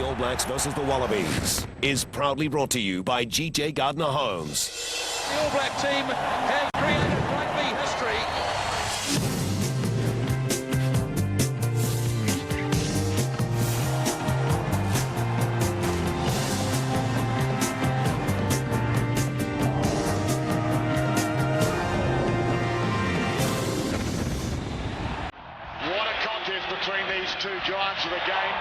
the All Blacks versus the Wallabies is proudly brought to you by GJ Gardner Homes. The All Black team have created rugby history. What a contest between these two giants of the game.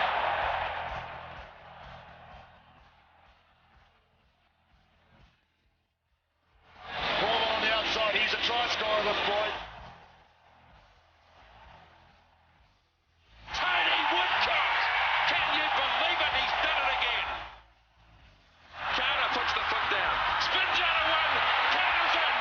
Ball on the outside, he's a try scorer, this boy. Tony Woodcock! Can you believe it? He's done it again. Carter puts the foot down. Spins out of one. Carter's in.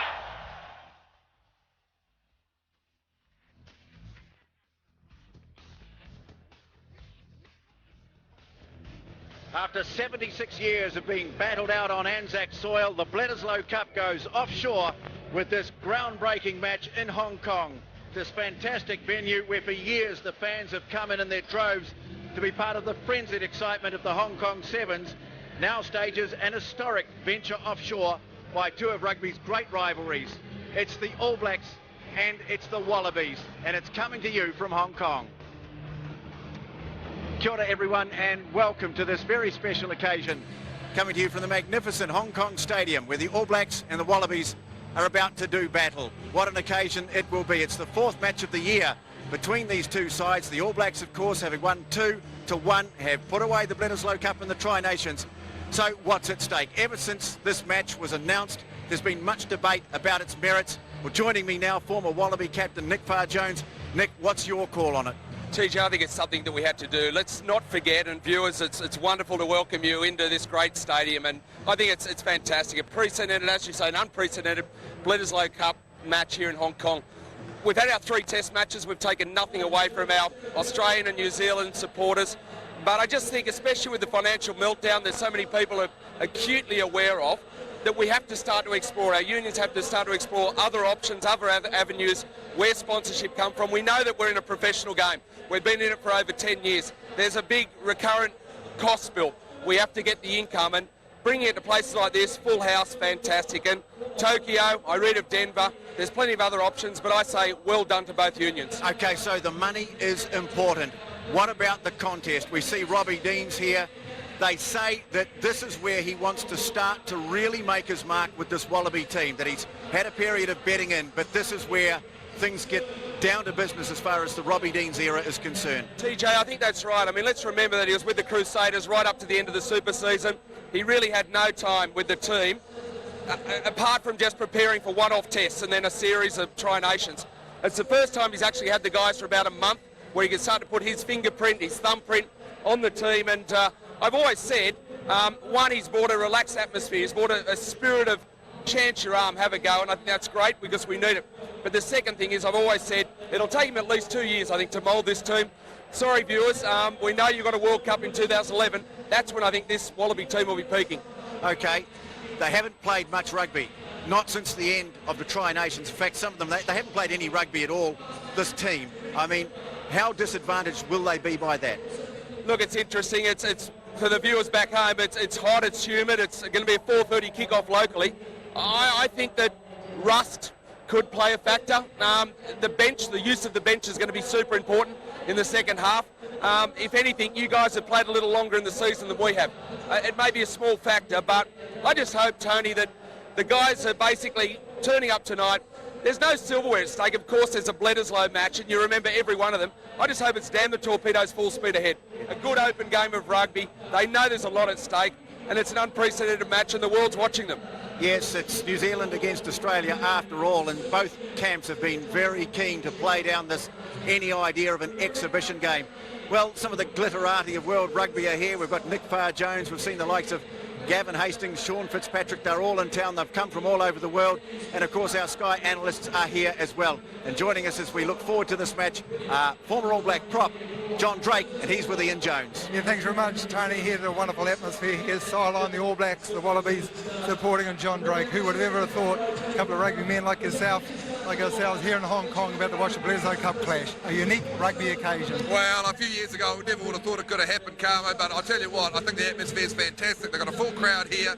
After 76 years of being battled out on Anzac soil, the Bledisloe Cup goes offshore with this groundbreaking match in Hong Kong. This fantastic venue where for years the fans have come in their droves to be part of the frenzied excitement of the Hong Kong Sevens, now stages an historic venture offshore by two of rugby's great rivalries. It's the All Blacks and it's the Wallabies, and it's coming to you from Hong Kong. Kia ora everyone, and welcome to this very special occasion, coming to you from the magnificent Hong Kong Stadium where the All Blacks and the Wallabies are about to do battle. What an occasion it will be. It's the fourth match of the year between these two sides. The All Blacks, of course, having won 2-1, have put away the Bledisloe Cup in the Tri-Nations. So what's at stake? Ever since this match was announced, there's been much debate about its merits. Well, joining me now, former Wallaby captain Nick Farr-Jones. Nick, what's your call on it? TJ, I think it's something that we had to do. Let's not forget, and viewers, it's wonderful to welcome you into this great stadium, and I think it's fantastic. A precedented, as you say, an unprecedented Bledisloe Cup match here in Hong Kong. We've had our 3 test matches. We've taken nothing away from our Australian and New Zealand supporters, but I just think, especially with the financial meltdown, there's so many people are acutely aware of, that we have to start to explore. Our unions have to start to explore other options, other avenues where sponsorship come from. We know that we're in a professional game. We've been in it for over 10 years. There's a big recurrent cost bill. We have to get the income, and bringing it to places like this, full house, fantastic. And Tokyo, I read of Denver, there's plenty of other options, but I say well done to both unions. Okay, so the money is important. What about the contest? We see Robbie Deans here. They say that this is where he wants to start to really make his mark with this Wallaby team, that he's had a period of betting in, but this is where things get down to business as far as the Robbie Deans era is concerned. TJ, I think that's right. I mean, let's remember that he was with the Crusaders right up to the end of the Super season. He really had no time with the team, apart from just preparing for one-off tests and then a series of Tri-Nations. It's the first time he's actually had the guys for about a month where he can start to put his fingerprint, his thumbprint on the team, and I've always said, one, he's brought a relaxed atmosphere, he's brought a spirit of chance your arm, have a go, and I think that's great because we need it. But the second thing is, I've always said, it'll take him at least 2 years, I think, to mould this team. Sorry, viewers, we know you've got a World Cup in 2011. That's when I think this Wallaby team will be peaking. Okay, they haven't played much rugby, not since the end of the Tri-Nations. In fact, some of them, they haven't played any rugby at all, this team. I mean, how disadvantaged will they be by that? Look, it's interesting. It's for the viewers back home, it's hot, it's humid, it's going to be a 4:30 kick-off locally. I think that rust could play a factor. The bench, the use of the bench is going to be super important in the second half. If anything, you guys have played a little longer in the season than we have. It may be a small factor, but I just hope, Tony, that the guys are basically turning up tonight. There's no silverware at stake. Of course, there's a Bledisloe match, and you remember every one of them. I just hope it's damn the Torpedoes full speed ahead. A good open game of rugby. They know there's a lot at stake, and it's an unprecedented match, and the world's watching them. Yes, it's New Zealand against Australia after all, and both camps have been very keen to play down any idea of an exhibition game. Well, some of the glitterati of world rugby are here. We've got Nick Farr-Jones. We've seen the likes of Gavin Hastings, Sean Fitzpatrick. They're all in town. They've come from all over the world. And, of course, our Sky analysts are here as well. And joining us as we look forward to this match, former All Black prop, John Drake, and he's with Ian Jones. Yeah, thanks very much, Tony. Here's a wonderful atmosphere. Here's sideline, the All Blacks, the Wallabies supporting, and John Drake. Who would have ever thought a couple of rugby men like yourself like ourselves here in Hong Kong about to watch the Bledisloe Cup clash, a unique rugby occasion. Well, a few years ago, we never would have thought it could have happened, Carmo, but I'll tell you what, I think the atmosphere is fantastic. They've got a full crowd here.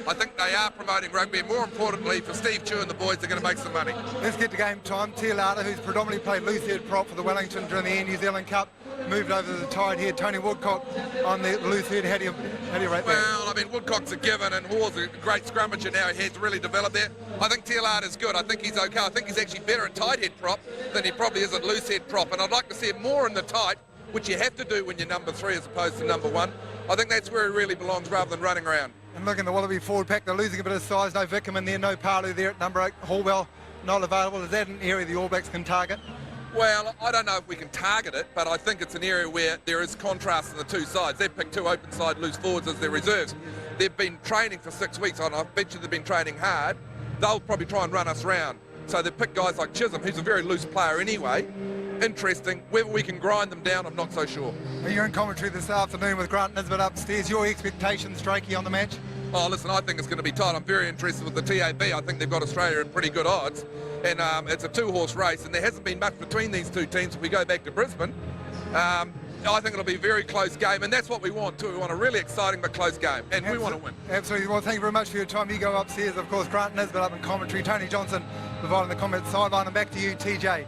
I think they are promoting rugby, and more importantly, for Steve Chu and the boys, they're going to make some money. Let's get to game time. Tialata, who's predominantly played loose-head prop for the Wellington during the Air New Zealand Cup, moved over to the tied head. Tony Woodcock on the loose head. How do you rate that? Well, I mean, Woodcock's a given, and Hall's a great scrummager now. He has really developed there. I think Tialata's good. I think he's okay. I think he's actually better at tight head prop than he probably is at loose head prop, and I'd like to see him more in the tight, which you have to do when you're number 3 as opposed to number 1. I think that's where he really belongs rather than running around. And look in the Wallaby forward pack, they're losing a bit of size. No Vickham in there, no Palu there at number 8. Hallwell not available. Is that an area the All Blacks can target? Well, I don't know if we can target it, but I think it's an area where there is contrast in the two sides. They've picked 2 open side loose forwards as their reserves. They've been training for 6 weeks, and I bet you they've been training hard. They'll probably try and run us round. So they've picked guys like Chisholm, who's a very loose player anyway. Interesting. Whether we can grind them down, I'm not so sure. You're in commentary this afternoon with Grant Nisbet upstairs. Your expectations, Drakey, on the match? Oh, listen, I think it's going to be tight. I'm very interested with the TAB. I think they've got Australia in pretty good odds. And it's a 2-horse race, and there hasn't been much between these two teams if we go back to Brisbane. I think it'll be a very close game, and that's what we want too. We want a really exciting but close game, and we want to win. Absolutely. Well, thank you very much for your time. You go upstairs. Of course, Grant Nisbet up in commentary. Tony Johnson providing the comment sideline. And back to you, TJ.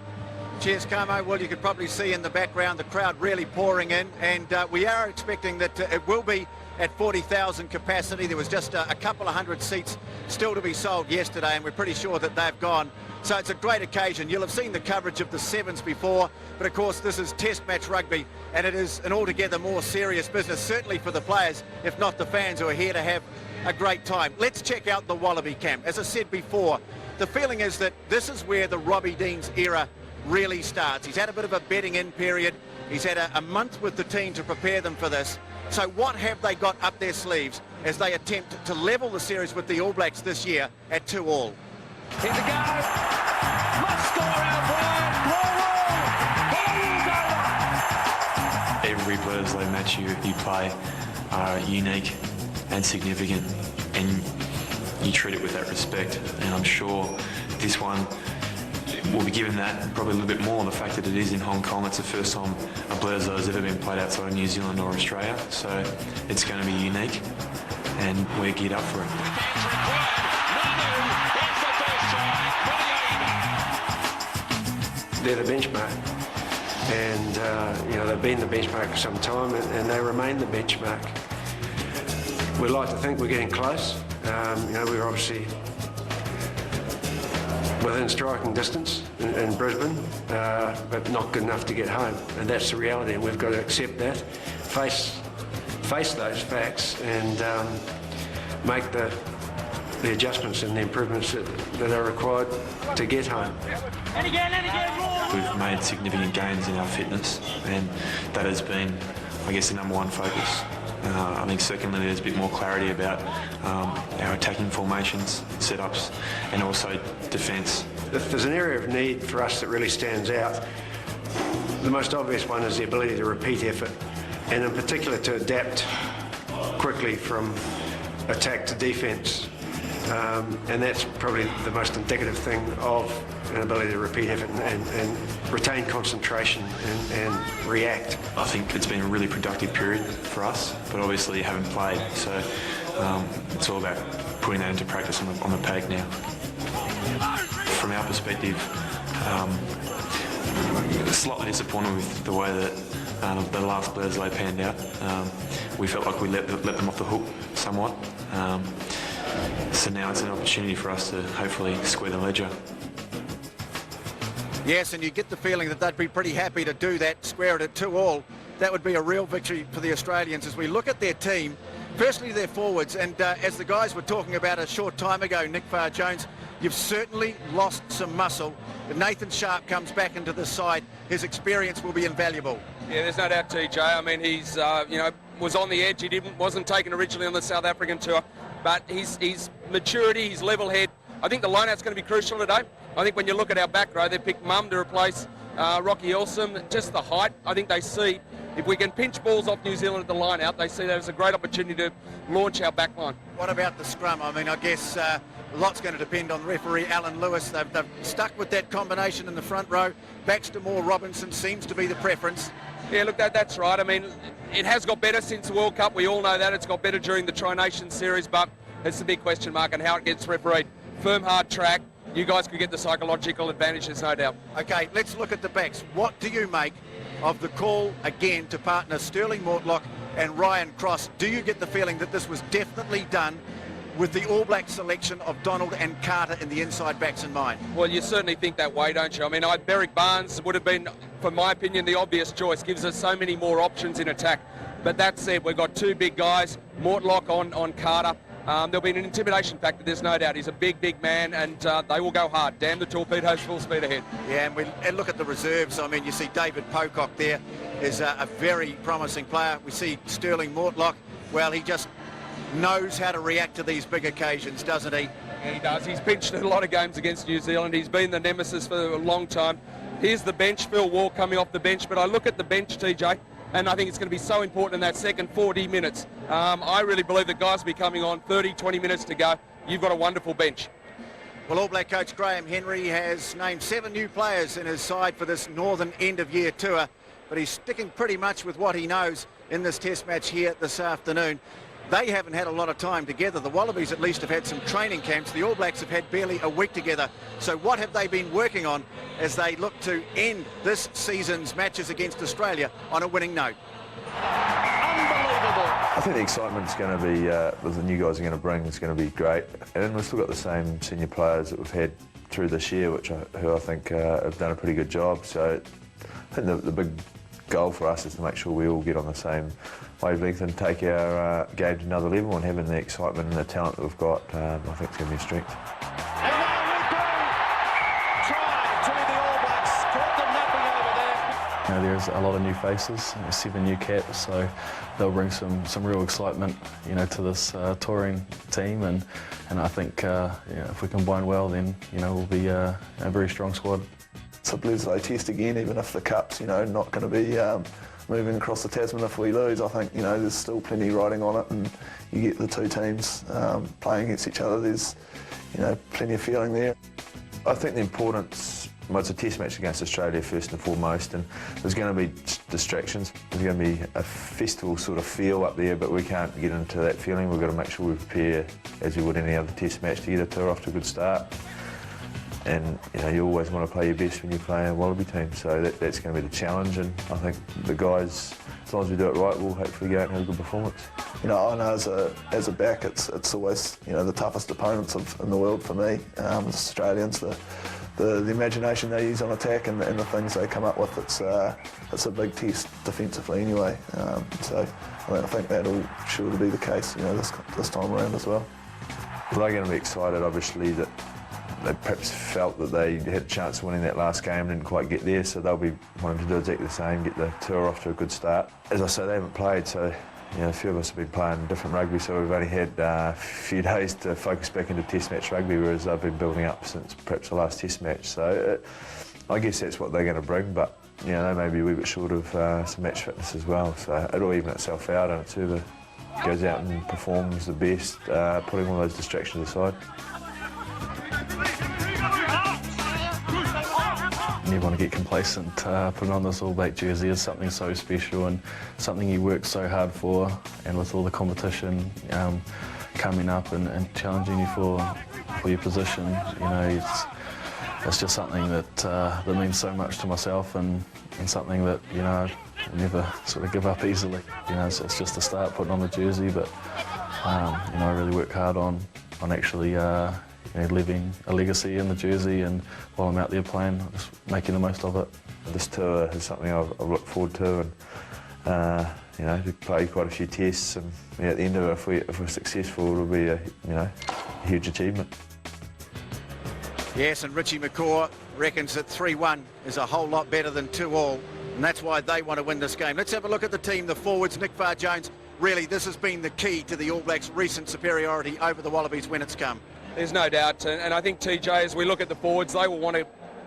Cheers, Carmo. Well, you could probably see in the background the crowd really pouring in, and we are expecting that it will be at 40,000 capacity. There was just a couple of hundred seats still to be sold yesterday, and we're pretty sure that they've gone. So it's a great occasion. You'll have seen the coverage of the Sevens before, but of course this is test match rugby, and it is an altogether more serious business, certainly for the players, if not the fans who are here to have a great time. Let's check out the Wallaby camp. As I said before, the feeling is that this is where the Robbie Deans era really starts. He's had a bit of a bedding in period. He's had a month with the team to prepare them for this. So what have they got up their sleeves as they attempt to level the series with the All Blacks this year at 2-2? Here to go. Must score out wide. Ball Every Bledisloe match you play are unique and significant, and you treat it with that respect. And I'm sure this one will be given that, probably a little bit more, on the fact that it is in Hong Kong. It's the first time a Bledisloe has ever been played outside of New Zealand or Australia, so it's going to be unique, and we're geared up for it. They're the benchmark, and they've been the benchmark for some time, and they remain the benchmark. We like to think we're getting close. We're obviously within striking distance in Brisbane, but not good enough to get home, and that's the reality, and we've got to accept that, face those facts, and make the adjustments and the improvements that are required to get home. We've made significant gains in our fitness, and that has been, I guess, the number one focus. I think secondly, there's a bit more clarity about our attacking formations, setups, and also defence. If there's an area of need for us that really stands out, the most obvious one is the ability to repeat effort, and in particular to adapt quickly from attack to defence. And that's probably the most indicative thing of an ability to repeat effort and retain concentration and react. I think it's been a really productive period for us, but obviously haven't played, so it's all about putting that into practice on the paddock now. From our perspective, slightly disappointed with the way that the last Bledisloe panned out. We felt like we let them off the hook somewhat. So now it's an opportunity for us to hopefully square the ledger. Yes, and you get the feeling that they'd be pretty happy to do that, square it at 2-2. That would be a real victory for the Australians. As we look at their team, firstly their forwards, and as the guys were talking about a short time ago, Nick Farr-Jones, you've certainly lost some muscle. If Nathan Sharp comes back into the side, his experience will be invaluable. Yeah, there's no doubt, TJ. I mean, he's was on the edge. He wasn't taken originally on the South African tour, but his maturity, his level head. I think the lineout's going to be crucial today. I think when you look at our back row, they picked Mum to replace Rocky Elsom. Just the height. I think they see if we can pinch balls off New Zealand at the lineout, they see that as a great opportunity to launch our back line. What about the scrum? I mean, I guess A lot's going to depend on referee Alan Lewis. They've stuck with that combination in the front row. Baxter Moore Robinson seems to be the preference. Yeah, look, that's right. I mean, it has got better since the World Cup. We all know that. It's got better during the Tri-Nations series, but it's the big question mark on how it gets refereed. Firm, hard track. You guys could get the psychological advantage, there's no doubt. Okay, let's look at the backs. What do you make of the call again to partner Sterling Mortlock and Ryan Cross? Do you get the feeling that this was definitely done with the All Black selection of Donald and Carter in the inside backs in mind? Well, you certainly think that way, don't you? I mean, Berwick Barnes would have been, for my opinion, the obvious choice. Gives us so many more options in attack. But that said, we've got two big guys, Mortlock on Carter. There'll be an intimidation factor, there's no doubt. He's a big, big man, and they will go hard. Damn the torpedoes, full speed ahead. Yeah, and look at the reserves. I mean, you see David Pocock there is a very promising player. We see Sterling Mortlock. Well, he just knows how to react to these big occasions, doesn't he? Yeah, he does. He's pitched a lot of games against New Zealand. He's been the nemesis for a long time. Here's the bench, Phil Wall coming off the bench, but I look at the bench, TJ, and I think it's going to be so important in that second 40 minutes. I really believe the guys will be coming on 30, 20 minutes to go. You've got a wonderful bench. Well, All Black coach Graham Henry has named 7 new players in his side for this Northern end-of-year tour, but he's sticking pretty much with what he knows in this test match here this afternoon. They haven't had a lot of time together. The Wallabies at least have had some training camps. The All Blacks have had barely a week together. So what have they been working on as they look to end this season's matches against Australia on a winning note? I think the excitement's going to be, with the new guys are going to bring, is going to be great. And we've still got the same senior players that we've had through this year, who I think have done a pretty good job. So I think the big goal for us is to make sure we all get on the same wavelength and take our game to another level, and having the excitement and the talent that we've got, I think it's going to be a strength. There's a lot of new faces, 7 new caps, so they'll bring some real excitement, to this touring team, and I think if we combine well, then we'll be a very strong squad. It's a Bledisloe test again, even if the cup's not going to be moving across the Tasman if we lose. I think there's still plenty riding on it, and you get the two teams playing against each other. There's plenty of feeling there. I think the importance. Well, it's a test match against Australia first and foremost, and there's going to be distractions. There's going to be a festival sort of feel up there, but we can't get into that feeling. We've got to make sure we prepare as we would any other test match to get a tour off to a good start. And you always want to play your best when you play a Wallaby team, so that's going to be the challenge. And I think the guys, as long as we do it right, we'll hopefully go out and have a good performance. I know as a back, it's always the toughest opponents in the world for me. The Australians, the imagination they use on attack and the things they come up with, it's a big test defensively anyway. So I think that'll sure to be the case, this time around as well. Well, they're going to be excited, obviously, that they perhaps felt that they had a chance of winning that last game and didn't quite get there, so they'll be wanting to do exactly the same, get the tour off to a good start. As I say, they haven't played, so a few of us have been playing different rugby, so we've only had a few days to focus back into test match rugby, whereas they've been building up since perhaps the last test match. So I guess that's what they're going to bring, but they may be a wee bit short of some match fitness as well, so it'll even itself out, and it's whoever goes out and performs the best, putting all those distractions aside. You never want to get complacent. Putting on this All Black jersey is something so special and something you work so hard for, and with all the competition coming up and challenging you for your position, it's just something that means so much to myself, and something that I never sort of give up easily. It's just a start putting on the jersey, but I really work hard on actually leaving a legacy in the jersey, and while I'm out there playing, just making the most of it. This tour is something I've looked forward to, and we play quite a few tests, and at the end of it, if we're successful, it'll be a huge achievement. Yes, and Richie McCaw reckons that 3-1 is a whole lot better than 2-2, and that's why they want to win this game. Let's have a look at the team, the forwards. Nick Farr-Jones, really this has been the key to the All Blacks' recent superiority over the Wallabies when it's come. There's no doubt, and I think, TJ, as we look at the forwards, they will want to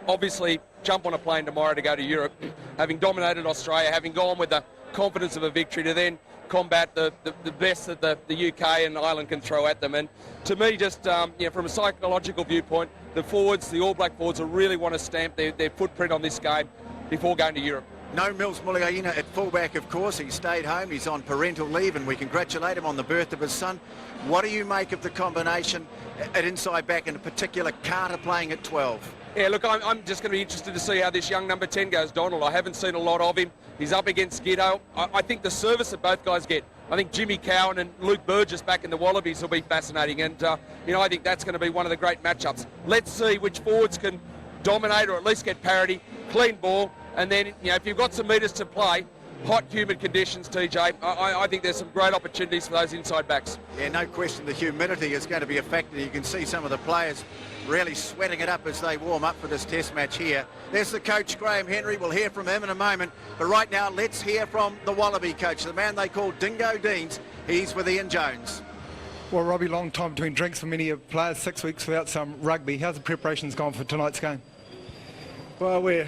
obviously jump on a plane tomorrow to go to Europe, having dominated Australia, having gone with the confidence of a victory, to then combat the best that the UK and Ireland can throw at them. And to me, just from a psychological viewpoint, the All Black forwards will really want to stamp their footprint on this game before going to Europe. No Mills Muliaina at fullback, of course. He stayed home. He's on parental leave, and we congratulate him on the birth of his son. What do you make of the combination at inside back, and in particular Carter playing at 12? Yeah, look, I'm just going to be interested to see how this young number 10 goes, Donald. I haven't seen a lot of him. He's up against Giddo. I think the service that both guys get, I think Jimmy Cowan and Luke Burgess back in the Wallabies will be fascinating. And, I think that's going to be one of the great matchups. Let's see which forwards can dominate or at least get parity, clean ball. And then, if you've got some metres to play, hot, humid conditions, TJ, I think there's some great opportunities for those inside backs. Yeah, no question the humidity is going to be a factor. You can see some of the players really sweating it up as they warm up for this test match here. There's the coach, Graham Henry. We'll hear from him in a moment. But right now, let's hear from the Wallaby coach, the man they call Dingo Deans. He's with Ian Jones. Well, Robbie, long time between drinks for many players, 6 weeks without some rugby. How's the preparations gone for tonight's game? Well, we're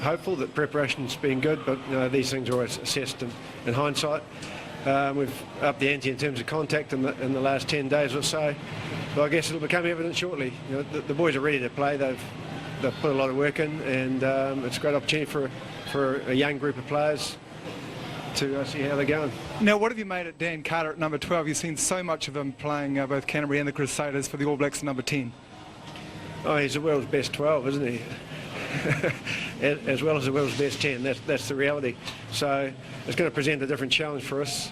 hopeful that preparation's been good, but these things are always assessed in hindsight. We've upped the ante in terms of contact in the last 10 days or so. But I guess it'll become evident shortly. The boys are ready to play. They've put a lot of work in, and it's a great opportunity for a young group of players to see how they're going. Now, what have you made at Dan Carter at number 12? You've seen so much of him playing both Canterbury and the Crusaders for the All Blacks at number 10. Oh, he's the world's best 12, isn't he? As well as the world's best 10. That's the reality. So it's going to present a different challenge for us,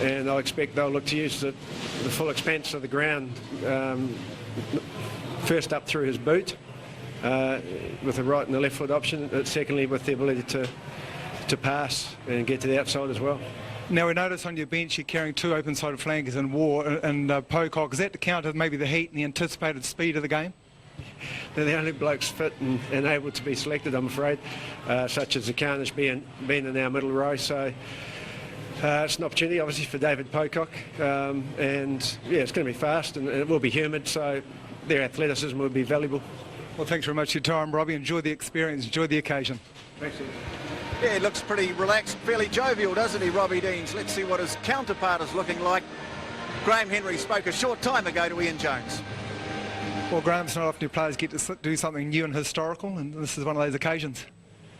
and I expect they'll look to use the full expanse of the ground, first up through his boot with the right and the left foot option, but secondly with the ability to pass and get to the outside as well. Now, we notice on your bench you're carrying two open-sided flankers in War and Pocock. Is that to counter maybe the heat and the anticipated speed of the game? They're the only blokes fit and able to be selected, I'm afraid, such as the Carnage being in our middle row. So it's an opportunity, obviously, for David Pocock. And, yeah, it's going to be fast and it will be humid, so their athleticism will be valuable. Well, thanks very much for your time, Robbie. Enjoy the experience. Enjoy the occasion. Thanks, Ian. Yeah, he looks pretty relaxed, fairly jovial, doesn't he, Robbie Deans? Let's see what his counterpart is looking like. Graham Henry spoke a short time ago to Ian Jones. Well, Graham, it's not often your players get to do something new and historical, and this is one of those occasions.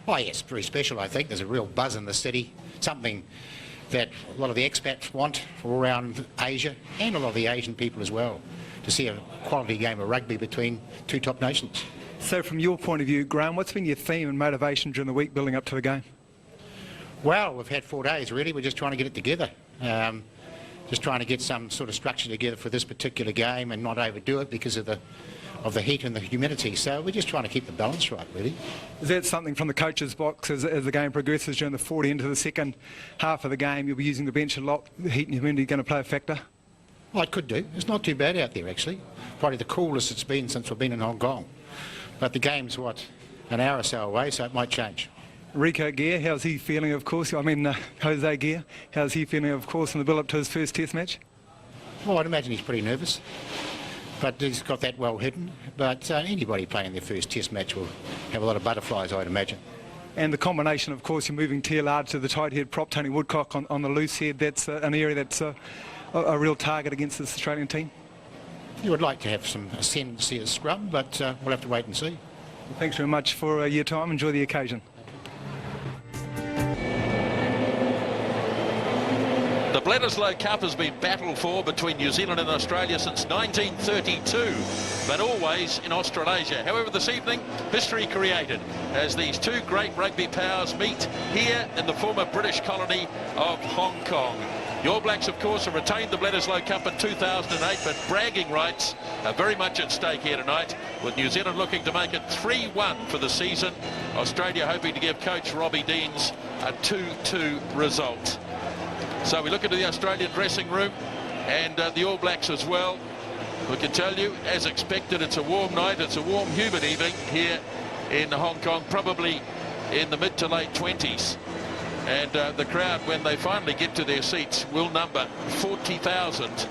Oh, yes, very special, I think. There's a real buzz in the city, something that a lot of the expats want all around Asia, and a lot of the Asian people as well, to see a quality game of rugby between two top nations. So from your point of view, Graham, what's been your theme and motivation during the week building up to the game? Well, we've had 4 days, really. We're just trying to get it together. Just trying to get some sort of structure together for this particular game and not overdo it because of the heat and the humidity. So we're just trying to keep the balance right, really. Is that something from the coach's box as the game progresses during the 40 into the second half of the game? You'll be using the bench a lot. The heat and humidity going to play a factor? Well, it could do. It's not too bad out there, actually. Probably the coolest it's been since we've been in Hong Kong. But the game's, an hour or so away, so it might change. Rico Gear, how's he feeling, of course? Jose Gear, how's he feeling, of course, in the build-up to his first test match? Well, I'd imagine he's pretty nervous, but he's got that well hidden. But anybody playing their first test match will have a lot of butterflies, I'd imagine. And the combination, of course, you're moving Teilhard to the tight head prop, Tony Woodcock on the loose head. That's an area that's a real target against this Australian team. You would like to have some ascendancy as scrum, but we'll have to wait and see. Well, thanks very much for your time. Enjoy the occasion. The Bledisloe Cup has been battled for between New Zealand and Australia since 1932, but always in Australasia. However, this evening, history created as these two great rugby powers meet here in the former British colony of Hong Kong. The All Blacks, of course, have retained the Bledisloe Cup in 2008, but bragging rights are very much at stake here tonight, with New Zealand looking to make it 3-1 for the season. Australia hoping to give coach Robbie Deans a 2-2 result. So we look into the Australian dressing room and the All Blacks as well. We can tell you, as expected, it's a warm night. It's a warm, humid evening here in Hong Kong, probably in the mid to late 20s. And the crowd, when they finally get to their seats, will number 40,000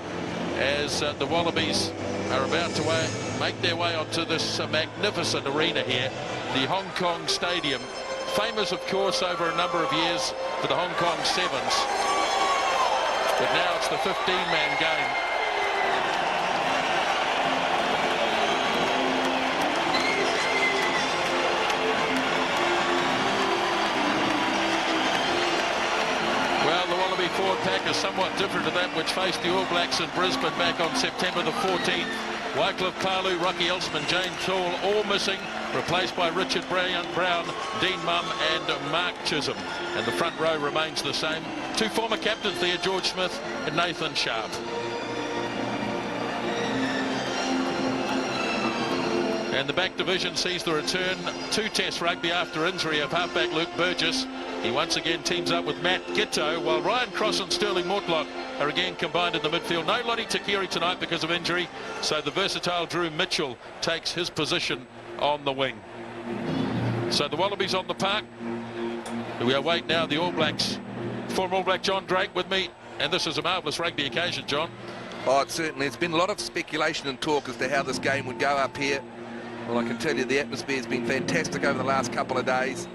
as the Wallabies are about to make their way onto this magnificent arena here, the Hong Kong Stadium. Famous, of course, over a number of years for the Hong Kong Sevens. But now it's the 15-man game. Well, the Wallaby forward pack is somewhat different to that which faced the All Blacks in Brisbane back on September the 14th. Wycliffe Palu, Rocky Elsman, James Hall all missing, replaced by Richard Brown, Dean Mumm and Mark Chisholm. And the front row remains the same. Two former captains there, George Smith and Nathan Sharp. And the back division sees the return to Test rugby after injury of halfback Luke Burgess. He once again teams up with Matt Gitto, while Ryan Cross and Sterling Mortlock are again combined in the midfield. No Lottie Takiri tonight because of injury, so the versatile Drew Mitchell takes his position on the wing. So the Wallabies on the park. We await now the All Blacks. Former All Black John Drake with me, and this is a marvellous rugby occasion, John. Oh, it certainly. It's been a lot of speculation and talk as to how this game would go up here. Well, I can tell you the atmosphere has been fantastic over the last couple of days.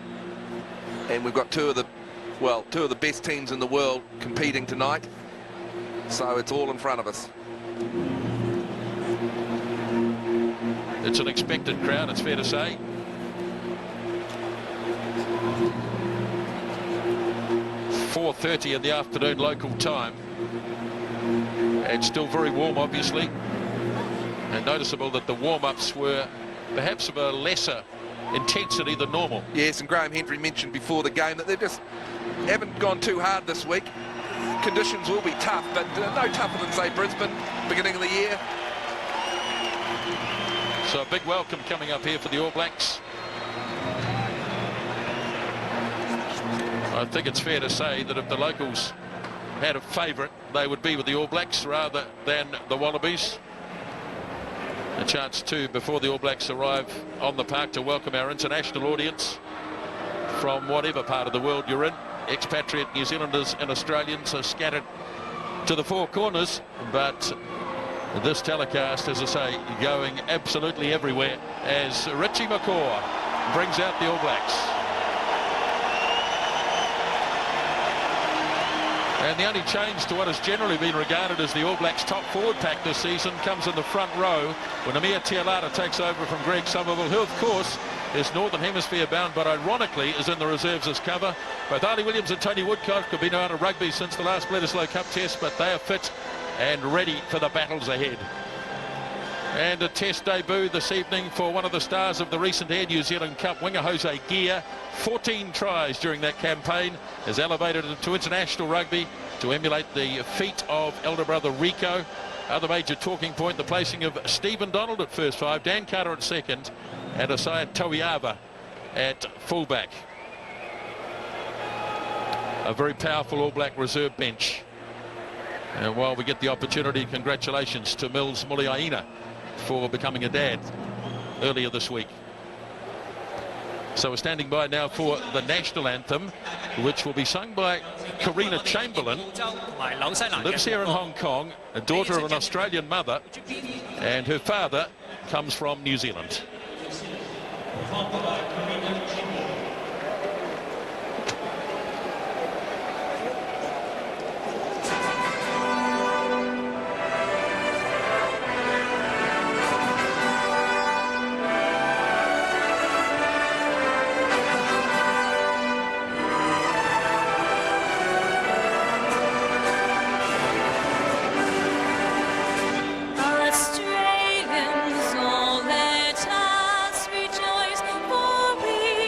And we've got two of the best teams in the world competing tonight. So it's all in front of us. It's an expected crowd, it's fair to say. .4:30 in the afternoon local time. It's still very warm, obviously. And noticeable that the warm-ups were perhaps of a lesser intensity than normal. Yes, and Graham Henry mentioned before the game that they just haven't gone too hard this week. Conditions will be tough, but no tougher than, say, Brisbane, beginning of the year. So a big welcome coming up here for the All Blacks. I think it's fair to say that if the locals had a favourite, they would be with the All Blacks rather than the Wallabies. A chance too before the All Blacks arrive on the park to welcome our international audience from whatever part of the world you're in. Expatriate New Zealanders and Australians are scattered to the four corners, but this telecast, as I say, going absolutely everywhere as Richie McCaw brings out the All Blacks. And the only change to what has generally been regarded as the All Blacks' top forward pack this season comes in the front row when Amir Tialata takes over from Greg Somerville, who of course is Northern Hemisphere bound, but ironically is in the reserves as cover. Both Ali Williams and Tony Woodcock have been out of rugby since the last Bledisloe Cup test, but they are fit and ready for the battles ahead. And a test debut this evening for one of the stars of the recent Air New Zealand Cup, winger Jose Gia. 14 tries during that campaign, has elevated into international rugby to emulate the feat of elder brother Rico. Other major talking point, the placing of Stephen Donald at first five, Dan Carter at second, and Asaya Toiava at fullback. A very powerful All Black reserve bench. And while we get the opportunity, congratulations to Mills Muliaina for becoming a dad earlier this week. So we're standing by now for the national anthem, which will be sung by Karina Chamberlain. Lives here in Hong Kong, a daughter of an Australian mother, and her father comes from New Zealand. Australians, all let us rejoice, for we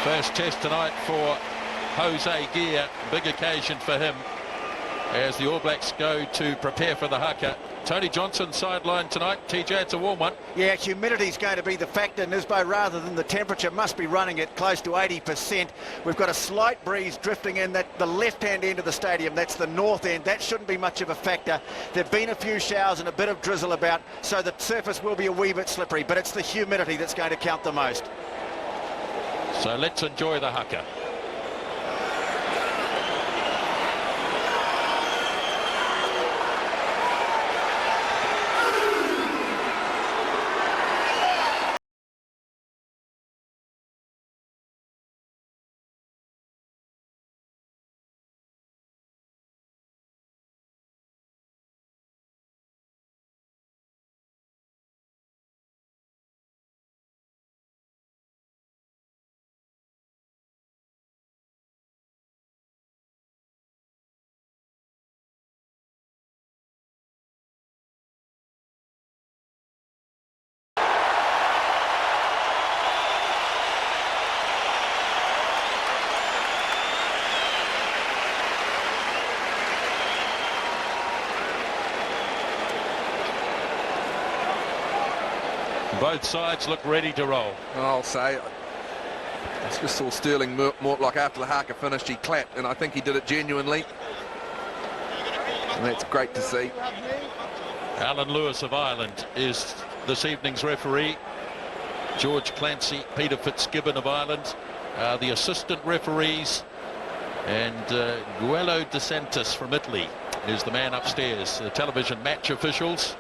First test tonight for Jose Gear. Big occasion for him as the All Blacks go to prepare for the haka. Tony Johnson sidelined tonight. TJ, it's a warm one. Yeah, humidity's going to be the factor, Nisbo, rather than the temperature. Must be running at close to 80%. We've got a slight breeze drifting in the left-hand end of the stadium. That's the north end. That shouldn't be much of a factor. There've been a few showers and a bit of drizzle about, so the surface will be a wee bit slippery, but it's the humidity that's going to count the most. So let's enjoy the haka. Both sides look ready to roll. I'll say, I just saw Sterling Mortlock after the haka finished, he clapped, and I think he did it genuinely. And that's great to see. Alan Lewis of Ireland is this evening's referee. George Clancy, Peter Fitzgibbon of Ireland are the assistant referees. And Guello De Santis from Italy is the man upstairs, the television match officials.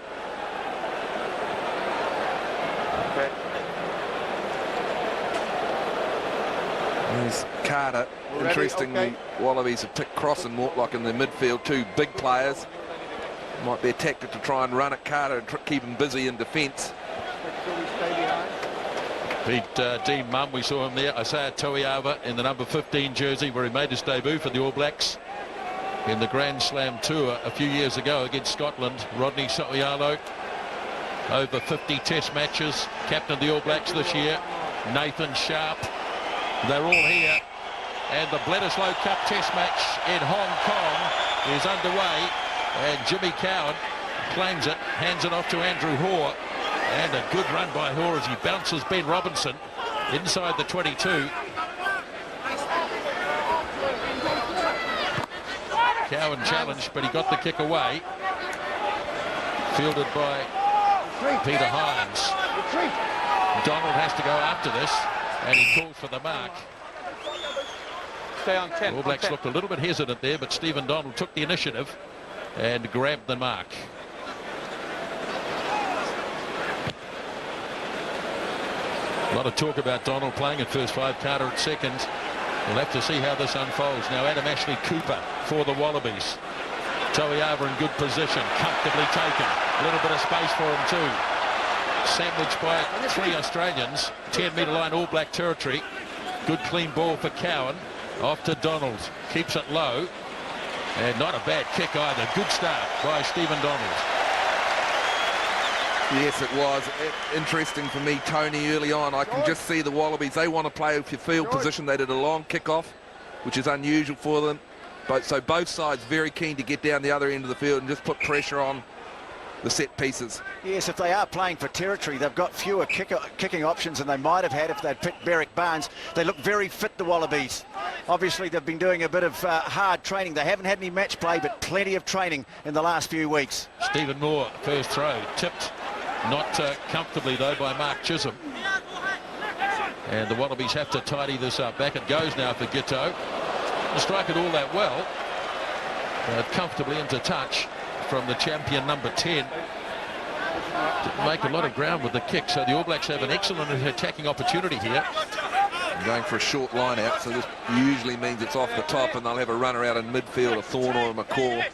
There's Carter. Interestingly, Wallabies have picked Cross and Mortlock in the midfield, two big players. Might be a tactic to try and run at Carter and keep him busy in defence. Beat Dean Munn, we saw him there. Isaiah Toiava in the number 15 jersey where he made his debut for the All Blacks in the Grand Slam tour a few years ago against Scotland. Rodney So'oialo, over 50 test matches, captain of the All Blacks this year. Nathan Sharp, they're all here. And the Bledisloe Cup test match in Hong Kong is underway. And Jimmy Cowan claims it, hands it off to Andrew Hoare. And a good run by Hoare as he bounces Ben Robinson inside the 22. Cowan challenged, but he got the kick away. Fielded by Peter Hines. Donald has to go after this, and he calls for the mark. Stay on 10. All Blacks looked a little bit hesitant there, but Stephen Donald took the initiative and grabbed the mark. A lot of talk about Donald playing at first five, Carter at second. We'll have to see how this unfolds. Now Adam Ashley Cooper for the Wallabies. Toiava in good position, comfortably taken. A little bit of space for him too. Sandwiched by three Australians. 10-metre line All Black territory. Good clean ball for Cowan. Off to Donald. Keeps it low. And not a bad kick either. Good start by Stephen Donald. Yes, it was. Interesting for me, Tony, early on. I can just see the Wallabies. They want to play with your field position. They did a long kick-off, which is unusual for them. So both sides very keen to get down the other end of the field and just put pressure on the set pieces. Yes, if they are playing for territory, they've got fewer kicking options than they might have had if they'd picked Berrick Barnes. They look very fit, the Wallabies. Obviously, they've been doing a bit of hard training. They haven't had any match play, but plenty of training in the last few weeks. Stephen Moore, first throw, tipped. Not comfortably, though, by Mark Chisholm. And the Wallabies have to tidy this up. Back it goes now for Giteau. Didn't strike it all that well. Comfortably into touch from the champion number 10. Didn't make a lot of ground with the kick, so the All Blacks have an excellent attacking opportunity here. Going for a short line out, so this usually means it's off the top and they'll have a runner out in midfield, a Thorne or a McCaw.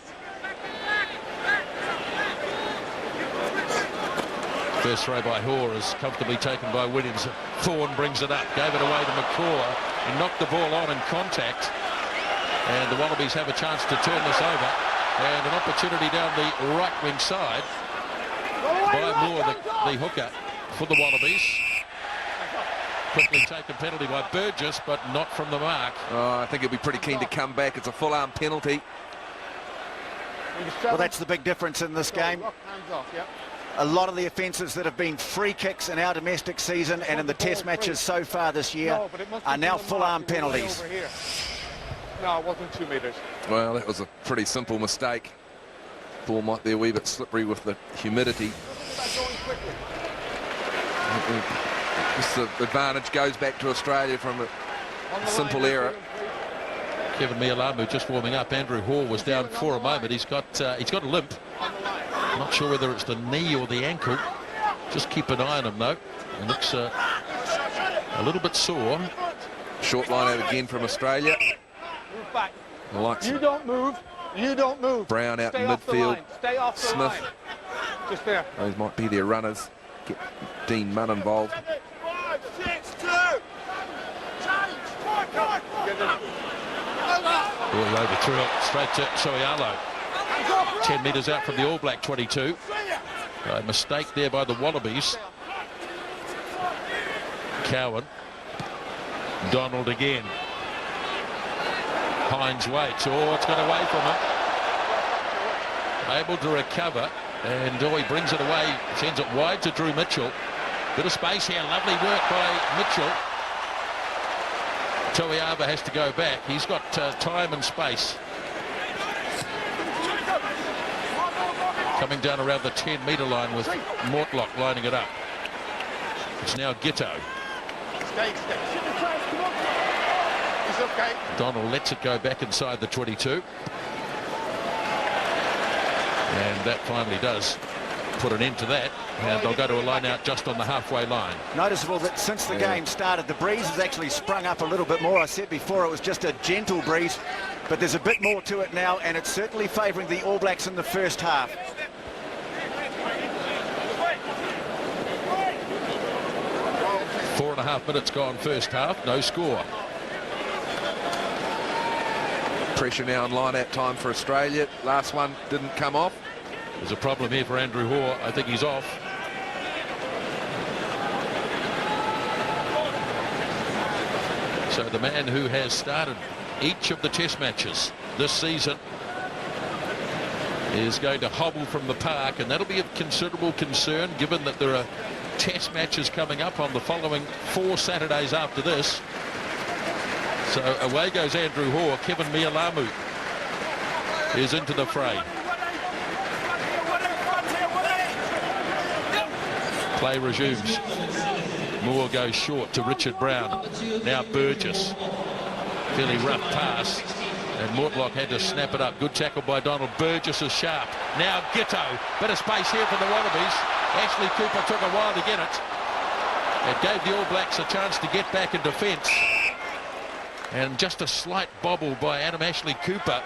First throw by Hoare is comfortably taken by Williams. Thorne brings it up, gave it away to McCaw. He knocked the ball on in contact. And the Wallabies have a chance to turn this over. And an opportunity down the right wing side by Moore, the hooker for the Wallabies. Quickly taken penalty by Burgess, but not from the mark. Oh, I think he'll be pretty keen to come back. It's a full arm penalty. Well, that's the big difference in this game. A lot of the offences that have been free kicks in our domestic season and in the test matches so far this year are now full-arm penalties. No, it wasn't 2 metres. Well, that was a pretty simple mistake. Ball might be a wee bit slippery with the humidity. This advantage goes back to Australia from a simple error. Kevin Mialamu just warming up. Andrew Hall was down for a moment. He's got a limp. Not sure whether it's the knee or the ankle. Just keep an eye on him though. It looks a little bit sore. Short line out again from Australia. Move back. Likes you don't move. You don't move. Brown out Stay in off midfield. Stay off the Smith. line. Just there. Those might be their runners. Get Dean Munn involved. 5, 6, 2. Ball overthrew it straight to Soialo. 10 metres out from the All Black 22. A mistake there by the Wallabies. Cowan. Donald again. Hines waits. Oh, it's got away from him. Able to recover. And he brings it away. Sends it wide to Drew Mitchell. Bit of space here. Lovely work by Mitchell. Toiava has to go back. He's got time and space. Coming down around the 10-metre line with Mortlock lining it up. It's now Gitto. He's okay. Donald lets it go back inside the 22. And that finally does put an end to that. And they'll go to a line out just on the halfway line. Noticeable that since the game started, the breeze has actually sprung up a little bit more. I said before it was just a gentle breeze, but there's a bit more to it now, and it's certainly favouring the All Blacks in the first half. Four and a half minutes gone first half, no score. Pressure now on line-out time for Australia. Last one didn't come off. There's a problem here for Andrew Hoare. I think he's off. So the man who has started each of the test matches this season is going to hobble from the park, and that'll be of considerable concern given that there are test matches coming up on the following 4 Saturdays after this. So away goes Andrew Hoare. Kevin Mialamu is into the fray. Play resumes. Moore goes short to Richard Brown. Now Burgess. Fairly rough pass. And Mortlock had to snap it up. Good tackle by Donald. Burgess is sharp. Now Gitto. Bit of space here for the Wallabies. Ashley Cooper took a while to get it. It gave the All Blacks a chance to get back in defence. And just a slight bobble by Adam Ashley Cooper.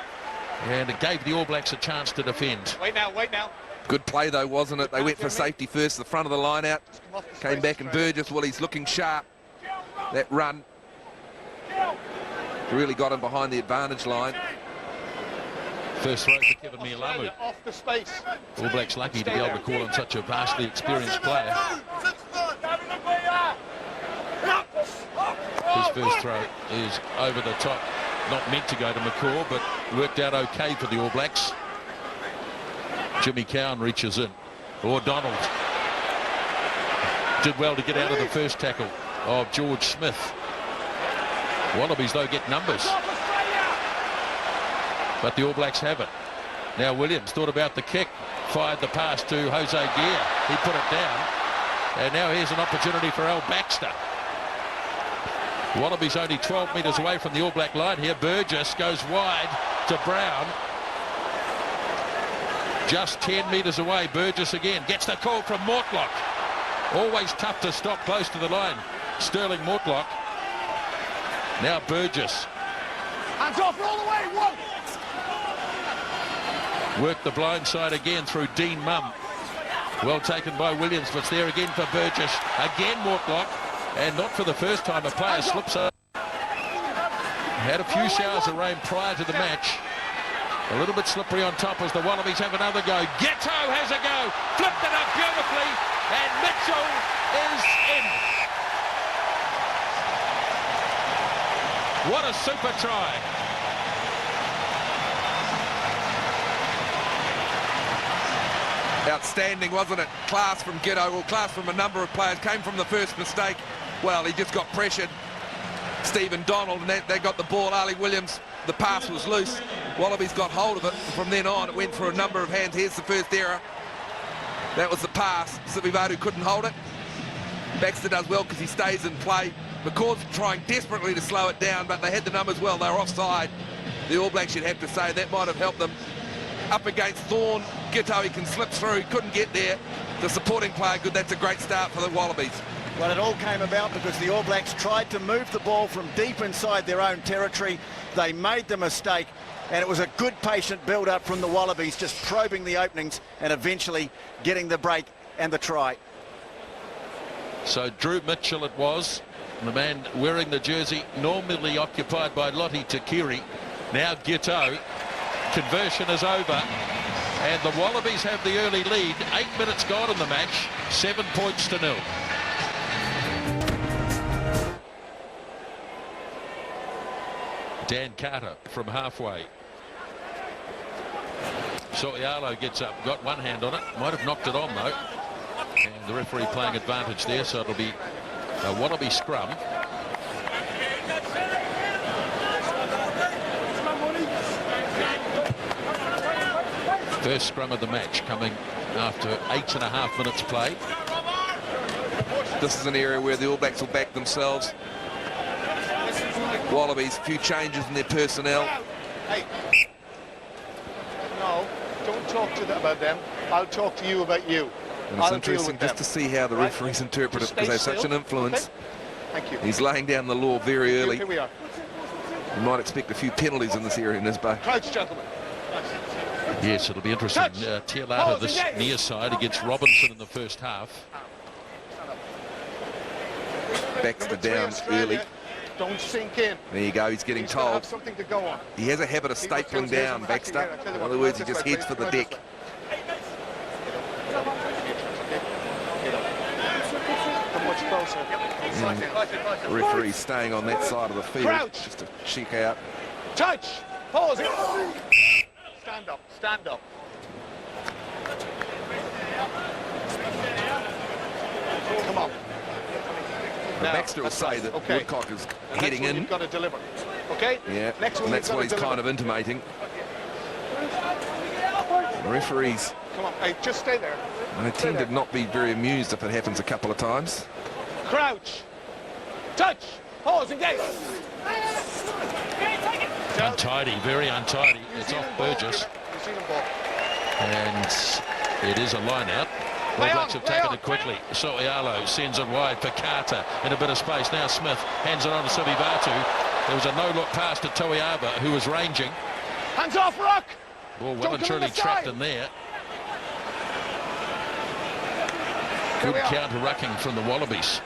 And it gave the All Blacks a chance to defend. Wait now, wait now. Good play though, wasn't it? They went for safety first, the front of the line out. Came back and Burgess, well, he's looking sharp. That run really got him behind the advantage line. First throw for Kevin Mialamu. Off the space. All Blacks lucky to be able to call on such a vastly experienced player. His first throw is over the top. Not meant to go to McCaw, but worked out okay for the All Blacks. Jimmy Cowan reaches in. Or Donald. Did well to get out of the first tackle of George Smith. Wallabies, though, get numbers. But the All Blacks have it. Now Williams thought about the kick. Fired the pass to Jose Gear. He put it down. And now here's an opportunity for Al Baxter. Wallabies only 12 metres away from the All Black line here. Burgess goes wide to Brown. Just 10 metres away. Burgess again gets the call from Mortlock. Always tough to stop close to the line. Sterling Mortlock. Now Burgess. Hands off, roll away, one. Worked the blind side again through Dean Mumm. Well taken by Williams, but it's there again for Burgess. Again Mortlock. And not for the first time a player slips over. Had a few showers of rain prior to the match. A little bit slippery on top as the Wallabies have another go. Ghetto has a go. Flipped it up beautifully. And Mitchell is in. What a super try. Outstanding, wasn't it? Class from Giddo, well, class from a number of players. Came from the first mistake. Well, he just got pressured. Stephen Donald, and they got the ball. Ali Williams, the pass was loose. Wallabies got hold of it. From then on, it went for a number of hands. Here's the first error. That was the pass. Sivivadu couldn't hold it. Baxter does well because he stays in play. McCord's trying desperately to slow it down, but they had the numbers well. They were offside. The All Blacks, you'd have to say, that might have helped them. Up against Thorne, Gitto, he can slip through, he couldn't get there. The supporting player, good, that's a great start for the Wallabies. Well, it all came about because the All Blacks tried to move the ball from deep inside their own territory. They made the mistake, and it was a good patient build-up from the Wallabies, just probing the openings and eventually getting the break and the try. So Drew Mitchell it was, the man wearing the jersey normally occupied by Lottie Takiri. Now Gitto. Conversion is over, and the Wallabies have the early lead. 8 minutes gone in the match, 7 points to 0. Dan Carter from halfway. Soialo gets up, got one hand on it, might have knocked it on though. And the referee playing advantage there, so it'll be a Wallaby scrum. First scrum of the match coming after 8.5 minutes play. This is an area where the All Blacks will back themselves. Wallabies, a few changes in their personnel. Hey. No, don't talk to them about them. I'll talk to you about you. And it's interesting just to see how the referees interpret it, because they have such an influence. Okay. Thank you. He's laying down the law very early. Here we are. You might expect a few penalties in this area, Nisbo. Crouch, gentlemen. Yes, it'll be interesting. Tialata this near side against Robinson in the first half. Baxter down early. Don't sink in. There you go, he's getting told. Have something to go on. He has a habit of stapling down, Baxter. In other words, he just heads for the deck. Come much closer. The referee's staying on that side of the field. Crouch. Just to check out. Touch. Pause. Stand up. Stand up. Come on. Now, Baxter will say that Woodcock is heading in. You've got to deliver. Okay? Yeah, next one and that's what he's kind of intimating. The referees, come on, hey, just stay there. They tend to not be very amused if it happens a couple of times. Crouch. Touch. Pause. Engage. Untidy, very untidy. It's off Burgess. And it is a line-out. All Blacks have taken it quickly. Soialo sends it wide for Carter in a bit of space. Now Smith hands it on to Sivivatu. There was a no-look pass to Toiaba, who was ranging. Hands off, Rock! Ball well and truly trapped in there. Good counter-rucking from the Wallabies.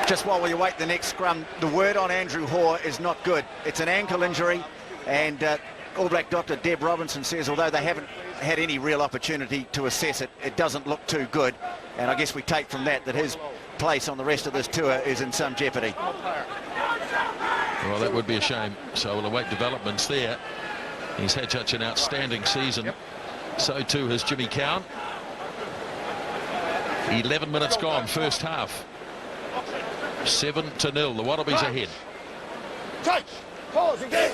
Just while we await the next scrum, the word on Andrew Hoare is not good. It's an ankle injury, and All Black doctor Deb Robinson says although they haven't had any real opportunity to assess it, it doesn't look too good. And I guess we take from that his place on the rest of this tour is in some jeopardy. Well, that would be a shame. So we'll await developments there. He's had such an outstanding season. So too has Jimmy Cowan. 11 minutes gone, first half. 7-0, the Wallabies ahead. Touch. Pause. Engage.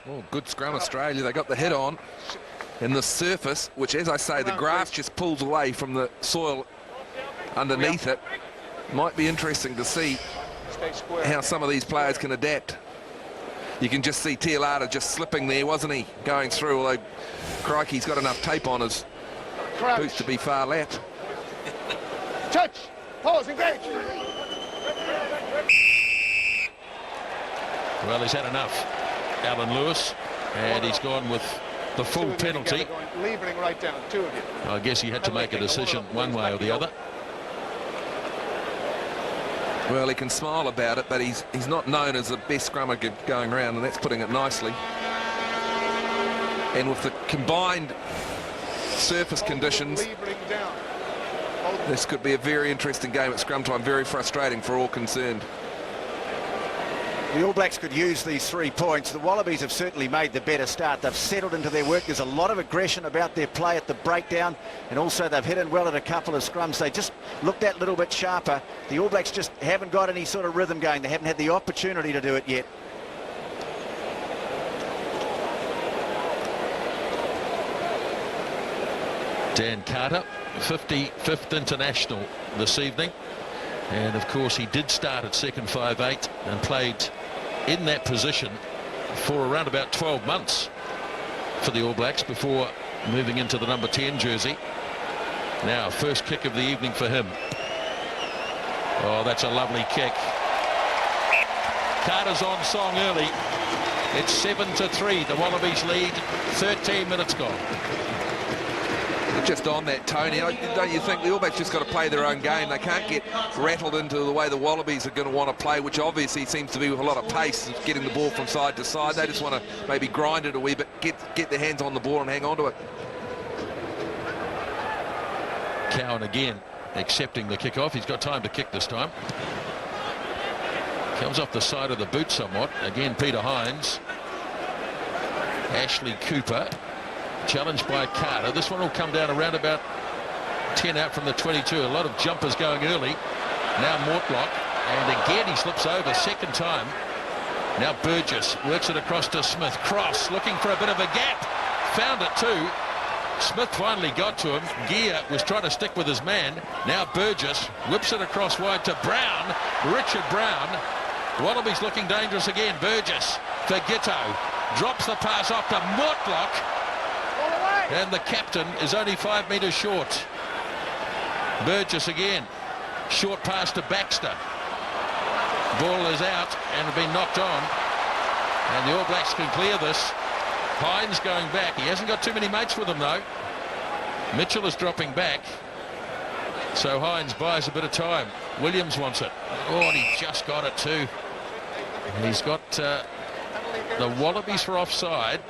Oh, good scrum, Australia. They got the hit on. And the surface, which, as I say, the grass just pulls away from the soil underneath it. Might be interesting to see how some of these players can adapt. You can just see Tialata just slipping there, wasn't he? Going through, although crikey's got enough tape on his boots to be far left. Touch. Pause. Engage. Well, he's had enough, Alan Lewis, and he's gone with the full penalty. Levering right down, two of you. I guess he had to make a decision one way or the other. Well, he can smile about it, but he's not known as the best scrummer going around, and that's putting it nicely. And with the combined surface conditions, This could be a very interesting game at scrum time, very frustrating for all concerned. The All Blacks could use these 3 points. The Wallabies have certainly made the better start. They've settled into their work. There's a lot of aggression about their play at the breakdown, and also they've hit in well at a couple of scrums. They just looked that little bit sharper. The All Blacks just haven't got any sort of rhythm going. They haven't had the opportunity to do it yet. Dan Carter, 55th international this evening, and of course he did start at second 5'8" and played in that position for around about 12 months for the All Blacks before moving into the number 10 jersey. Now first kick of the evening for him. Oh, that's a lovely kick. Carter's on song early. It's 7-3. The Wallabies lead. 13 minutes gone. Just on that, Tony, don't you think the All Blacks just got to play their own game? They can't get rattled into the way the Wallabies are going to want to play, which obviously seems to be with a lot of pace, getting the ball from side to side. They just want to maybe grind it a wee bit, get their hands on the ball and hang on to it. Cowan again accepting the kick-off. He's got time to kick this time. Comes off the side of the boot somewhat. Again, Peter Hines. Ashley Cooper. Challenged by Carter. This one will come down around about 10 out from the 22. A lot of jumpers going early. Now Mortlock, and again he slips over, second time. Now Burgess works it across to Smith. Cross looking for a bit of a gap. Found it too. Smith finally got to him. Gear was trying to stick with his man. Now Burgess whips it across wide to Brown. Richard Brown. Wallabies looking dangerous again. Burgess for Gitto. Drops the pass off to Mortlock. And the captain is only 5 metres short. Burgess again. Short pass to Baxter. Ball is out and been knocked on. And the All Blacks can clear this. Hines going back. He hasn't got too many mates with him though. Mitchell is dropping back. So Hines buys a bit of time. Williams wants it. Oh, and he just got it too. He's got the Wallabies for offside.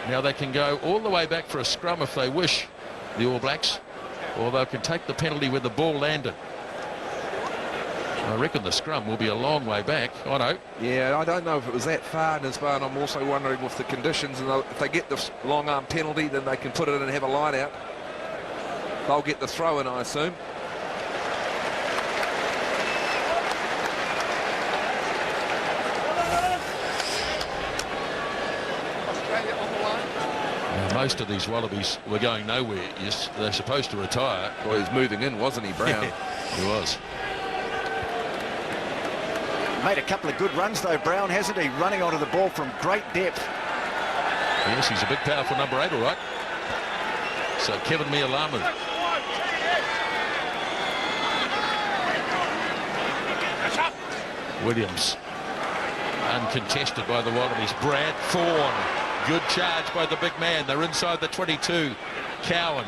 Now they can go all the way back for a scrum if they wish, the All Blacks, or they can take the penalty where the ball landed. I reckon the scrum will be a long way back. Oh no. Yeah, I don't know if it was that far, Nisbar, and I'm also wondering with the conditions, and if they get the long arm penalty, then they can put it in and have a line out. They'll get the throw in, I assume. Most of these Wallabies were going nowhere. Yes, they're supposed to retire. Well, he's moving in, wasn't he, Brown? He was. Made a couple of good runs though, Brown, hasn't he? Running onto the ball from great depth. Yes, he's a big, powerful number 8, all right. So Kevin Mialamu. Williams. Uncontested by the Wallabies. Brad Thorne. Good charge by the big man. They're inside the 22. Cowan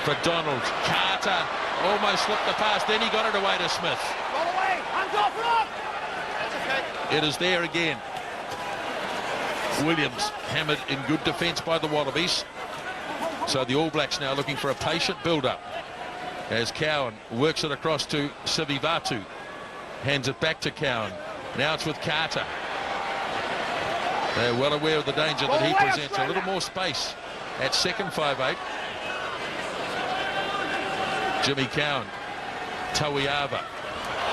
for Donald. Carter almost slipped the pass. Then he got it away to Smith. It is there again. Williams hammered in good defence by the Wallabies. So the All Blacks now looking for a patient build-up as Cowan works it across to Sivivatu. Hands it back to Cowan. Now it's with Carter. They're well aware of the danger that he presents. A little more space at second 5'8". Jimmy Cowan. Tawiava.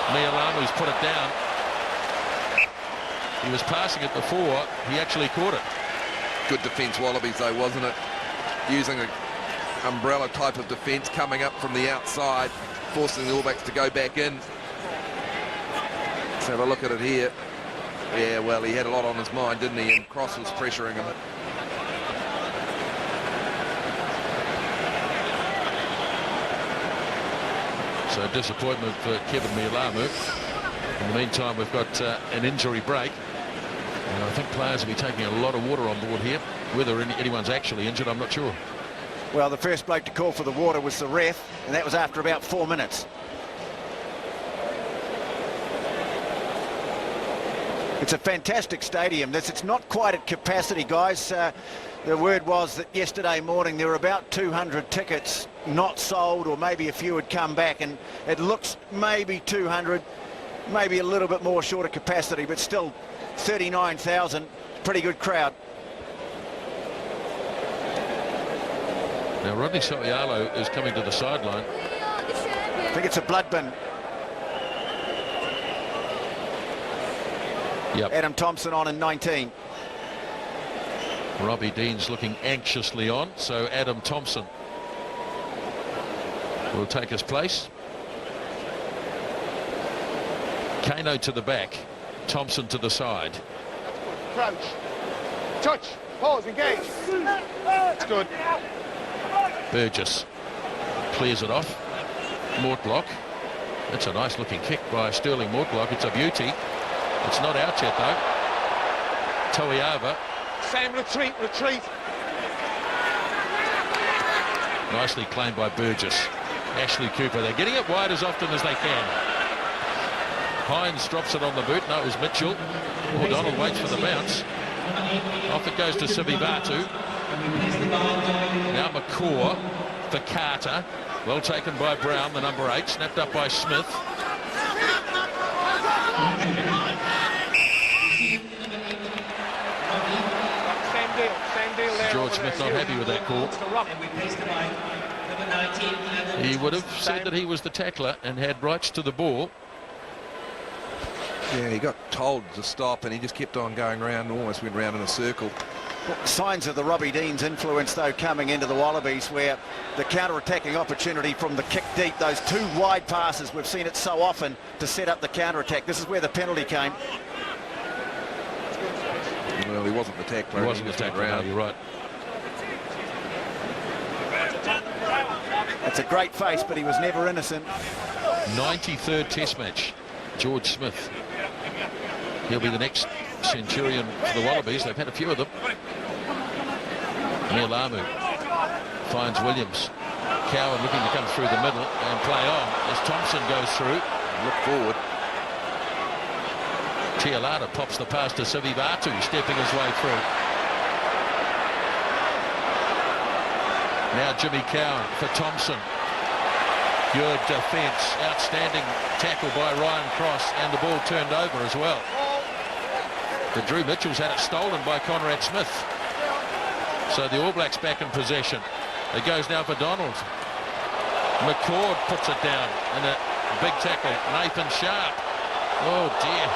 Mialamu's put it down. He was passing it before. He actually caught it. Good defence, Wallabies, though, wasn't it? Using an umbrella type of defence, coming up from the outside, forcing the All Blacks to go back in. Let's have a look at it here. Yeah, well, he had a lot on his mind, didn't he? And Cross was pressuring him. So disappointment for Kevin Mialamu. In the meantime, we've got an injury break. And I think players will be taking a lot of water on board here. Whether anyone's actually injured, I'm not sure. Well, the first bloke to call for the water was the ref, and that was after about 4 minutes. It's a fantastic stadium. It's not quite at capacity, guys. The word was that yesterday morning there were about 200 tickets not sold, or maybe a few had come back, and it looks maybe 200, maybe a little bit more short of capacity, but still 39,000, pretty good crowd. Now Rodney Soialo is coming to the sideline. I think it's a blood bin. Yep. Adam Thompson on in 19. Robbie Dean's looking anxiously on, so Adam Thompson will take his place. Kano to the back, Thompson to the side. Crouch. Touch. Pause. Engage. That's good. Burgess clears it off. Mortlock. That's a nice looking kick by Sterling Mortlock. It's a beauty. It's not out yet though. Toiava. Same retreat. Nicely claimed by Burgess. Ashley Cooper. They're getting it wide as often as they can. Hines drops it on the boot. No, it was Mitchell. O'Donnell waits for the bounce. Off it goes to Sivivatu. Now McCaw for Carter. Well taken by Brown, the number 8. Snapped up by Smith. Same deal there. George Smith not happy with that call. He would have said that he was the tackler and had rights to the ball. Yeah, he got told to stop and he just kept on going round, almost went round in a circle. Signs of the Robbie Dean's influence, though, coming into the Wallabies, where the counter-attacking opportunity from the kick deep, those 2 wide passes, we've seen it so often to set up the counter-attack. This is where the penalty came. Well, he wasn't the tackler. He wasn't the tackler, no, you're right. It's a great face, but he was never innocent. 93rd Test match. George Smith. He'll be the next Centurion for the Wallabies. They've had a few of them. Nialamu finds Williams. Cowan looking to come through the middle and play on as Thompson goes through. Look forward. Tialata pops the pass to Sivivatu, stepping his way through. Now Jimmy Cowan for Thompson. Good defence. Outstanding tackle by Ryan Cross, and the ball turned over as well. But Drew Mitchell's had it stolen by Conrad Smith. So the All Blacks back in possession. It goes now for Donald. McCord puts it down in a big tackle. Nathan Sharp. Oh dear.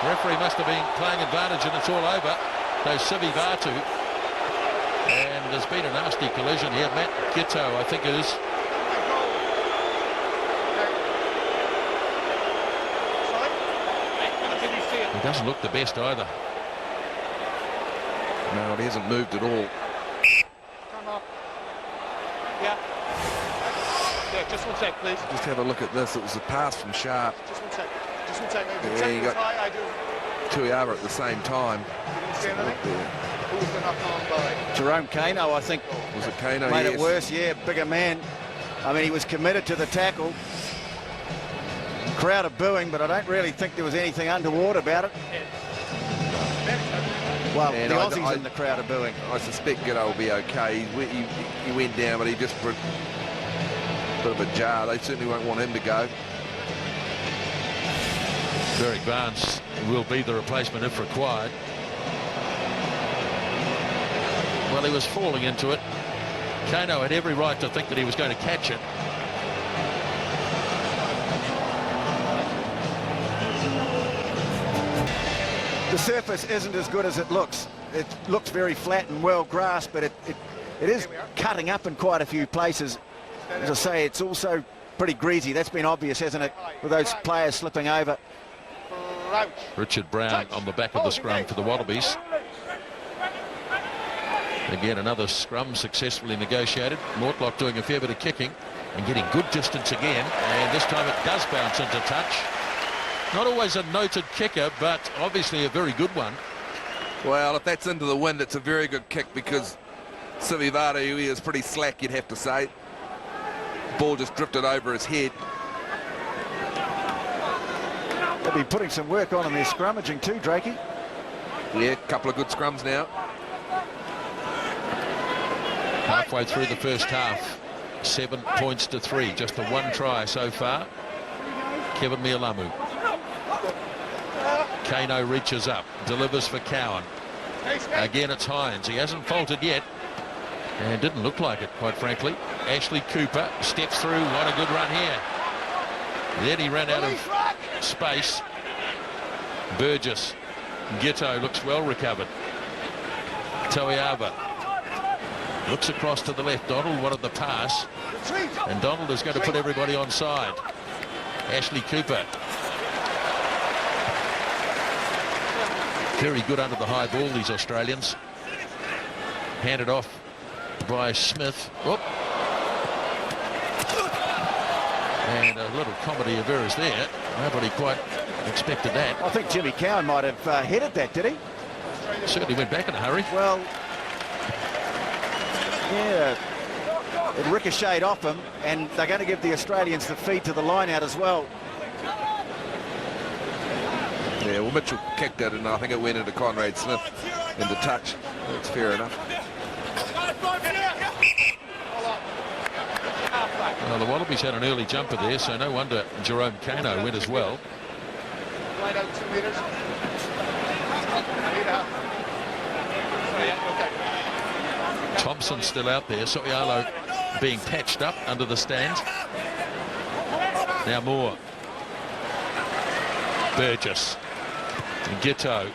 Referee must have been playing advantage, and it's all over. Goes Sivivatu. And there's been a nasty collision here. Matt Gitto, I think it is. He doesn't look the best either. No, he hasn't moved at all. Come up. Yeah. Yeah, just one sec, please. Just have a look at this. It was a pass from Sharp. Just one sec. Just one sec. Yeah, you got Tuiava at the same time. Who was the knock on by? Jerome Kano, I think. Was it Kano? Made Yes. it worse, yeah, bigger man. I mean, he was committed to the tackle. Crowd are booing, but I don't really think there was anything untoward about it. Well, And the Aussies in the crowd are booing. I suspect Giddo will be okay. He went down, but he just put a bit of a jar. They certainly won't want him to go. Derek Barnes will be the replacement if required. Well, he was falling into it. Kano had every right to think that he was going to catch it. The surface isn't as good as it looks. It looks very flat and well grassed, but it is cutting up in quite a few places. As I say, it's also pretty greasy. That's been obvious, hasn't it, with those players slipping over. Richard Brown on the back of the scrum for the Wallabies. Again, another scrum successfully negotiated. Mortlock doing a fair bit of kicking and getting good distance again, and this time it does bounce into touch. Not always a noted kicker, but obviously a very good one. Well, if that's into the wind, it's a very good kick, because Sivivatu, he is pretty slack, you'd have to say. Ball just drifted over his head. They'll be putting some work on in their scrummaging too, Drakey. Yeah, a couple of good scrums now. Halfway through the first half. 7 points to 3. Just the one try so far. Kevin Mialamu. Kano reaches up, delivers for Cowan. Again, it's Hines. He hasn't faltered yet, and didn't look like it, quite frankly. Ashley Cooper steps through. What a good run here. Then he ran out of space. Burgess. Giteau looks well recovered. Toiava looks across to the left. Donald wanted the pass, and Donald is going to put everybody on side. Ashley Cooper. Very good under the high ball, these Australians. Handed off by Smith. Whoop. And a little comedy of errors there. Nobody quite expected that. I think Jimmy Cowan might have headed that, did he? Certainly went back in a hurry. Well, yeah, it ricocheted off him, and they're going to give the Australians the feed to the line out as well. Yeah, well, Mitchell kicked it, and I think it went into Conrad Smith into touch. That's fair enough. Well, the Wallabies had an early jumper there, so no wonder Jerome Kano went as well. Thompson still out there. Soialo being patched up under the stand. Now Moore. Burgess. Giteau.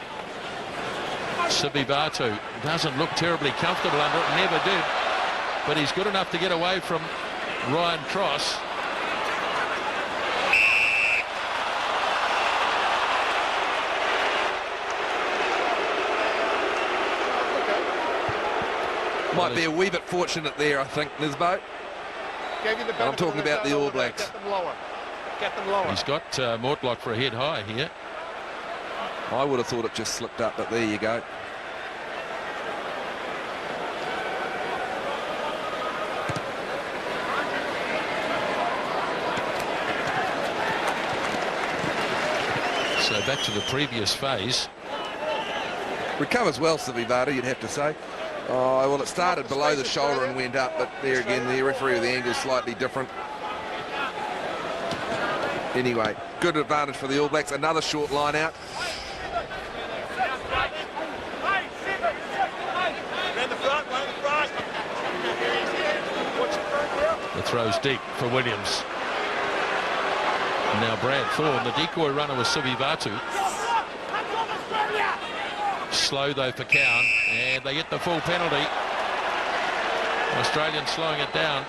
Sibivatu doesn't look terribly comfortable under it, never did, but he's good enough to get away from Ryan Cross. Might be a wee bit fortunate there, I think, Nisbo. I'm talking about the All Blacks. Get them lower. Get them lower. He's got Mortlock for a head high here. I would have thought it just slipped up, but there you go. So back to the previous phase. Recovers well, Sivivatu, you'd have to say. Oh, well, it started below the shoulder and went up, but there again, the referee with the angle is slightly different. Anyway, good advantage for the All Blacks. Another short line out. The throw's deep for Williams. Now Brad Thorne, the decoy runner was Sivivatu. Slow though for Cowan, and they get the full penalty. Australians slowing it down.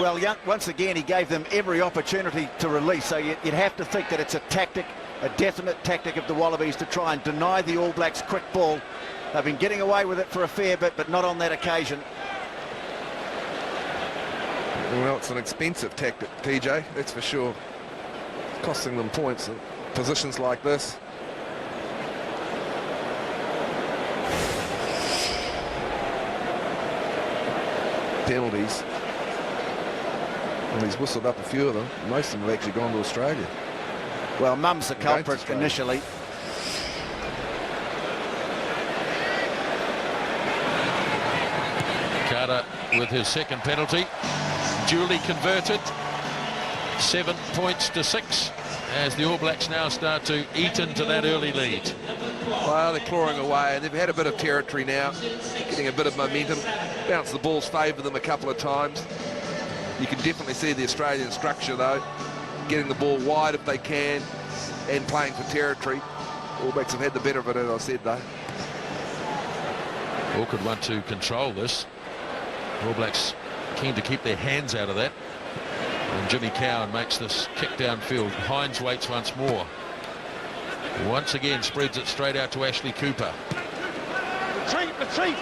Well, once again, he gave them every opportunity to release, so you'd have to think that it's a tactic, a definite tactic of the Wallabies to try and deny the All Blacks quick ball. They've been getting away with it for a fair bit, but not on that occasion. Well, it's an expensive tactic, TJ, that's for sure. It's costing them points in positions like this. Penalties. Well, he's whistled up a few of them. Most of them have actually gone to Australia. Well, Mum's the culprit initially. Carter with his second penalty. Duly converted. 7 points to 6 as the All Blacks now start to eat into that early lead. Well, they're clawing away, and they've had a bit of territory now, getting a bit of momentum. Bounce the balls favour them a couple of times. You can definitely see the Australian structure, though, getting the ball wide if they can and playing for territory. All Blacks have had the better of it, as I said, though. Auckland want to control this. All Blacks keen to keep their hands out of that. And Jimmy Cowan makes this kick downfield. Hines waits once more. Once again spreads it straight out to Ashley Cooper. Retreat.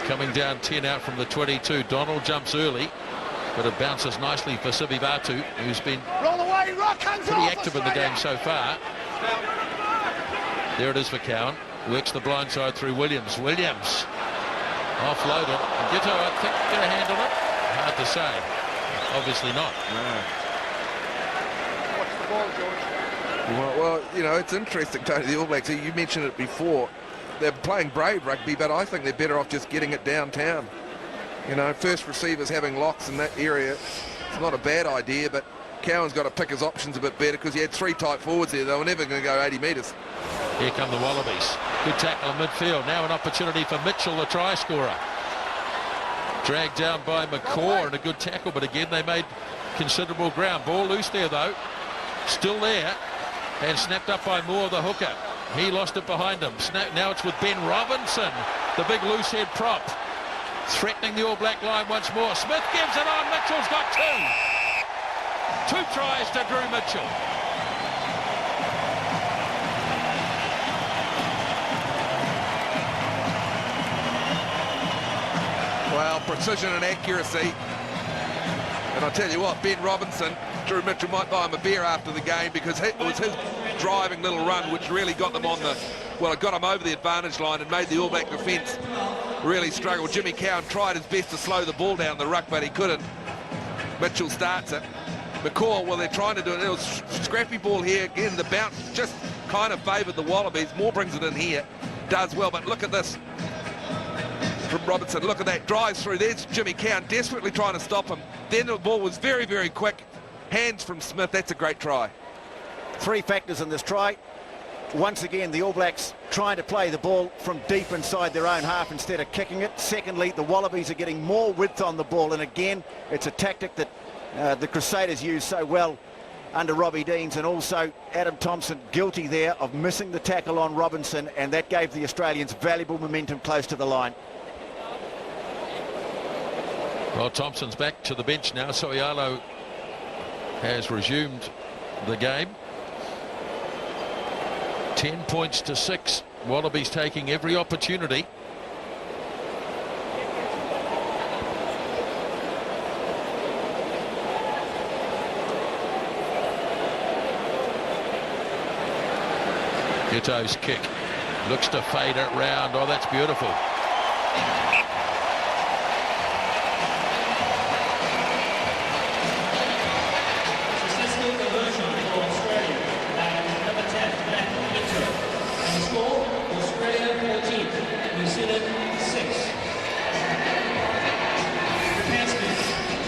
Coming down 10 out from the 22. Donald jumps early, but it bounces nicely for Sivivatu, who's been pretty active in the game so far. There it is for Cowan. Works the blind side through Williams. Williams offloaded. Giteau, I think, get a hand on it. Hard to say. Obviously not. No. Watch the ball, George. Well, you know, it's interesting, Tony, the All Blacks, you mentioned it before, they're playing brave rugby, but I think they're better off just getting it downtown. You know, first receivers having locks in that area, it's not a bad idea, but Cowan's got to pick his options a bit better because he had 3 tight forwards there. They were never going to go 80 metres. Here come the Wallabies. Good tackle in midfield. Now an opportunity for Mitchell, the try scorer. Dragged down by McCaw and a good tackle, but again they made considerable ground. Ball loose there though. Still there. And snapped up by Moore, the hooker. He lost it behind him. Now it's with Ben Robinson, the big loose head prop. Threatening the All Black line once more. Smith gives it on. Mitchell's got 2. 2 tries to Drew Mitchell. Well, precision and accuracy. And I tell you what, Ben Robinson, Drew Mitchell might buy him a beer after the game because it was his driving little run which really got them on the, well, it got him over the advantage line and made the All Black defence really struggle. Jimmy Cowan tried his best to slow the ball down the ruck, but he couldn't. Mitchell starts it. McCaw, well, they're trying to do it. It was scrappy ball here. Again, the bounce just kind of favoured the Wallabies. Moore brings it in here. Does well, but look at this from Robinson. Look at that. Drives through. There's Jimmy Cowan desperately trying to stop him. Then the ball was very, very quick. Hands from Smith. That's a great try. 3 factors in this try. Once again, the All Blacks trying to play the ball from deep inside their own half instead of kicking it. Secondly, the Wallabies are getting more width on the ball, and again, it's a tactic that the Crusaders use so well under Robbie Deans, and also Adam Thompson guilty there of missing the tackle on Robinson, and that gave the Australians valuable momentum close to the line. Well, Thompson's back to the bench now. Soialo has resumed the game. 10 points to 6. Wallabies taking every opportunity. Gitto's kick looks to fade it round. Oh, that's beautiful.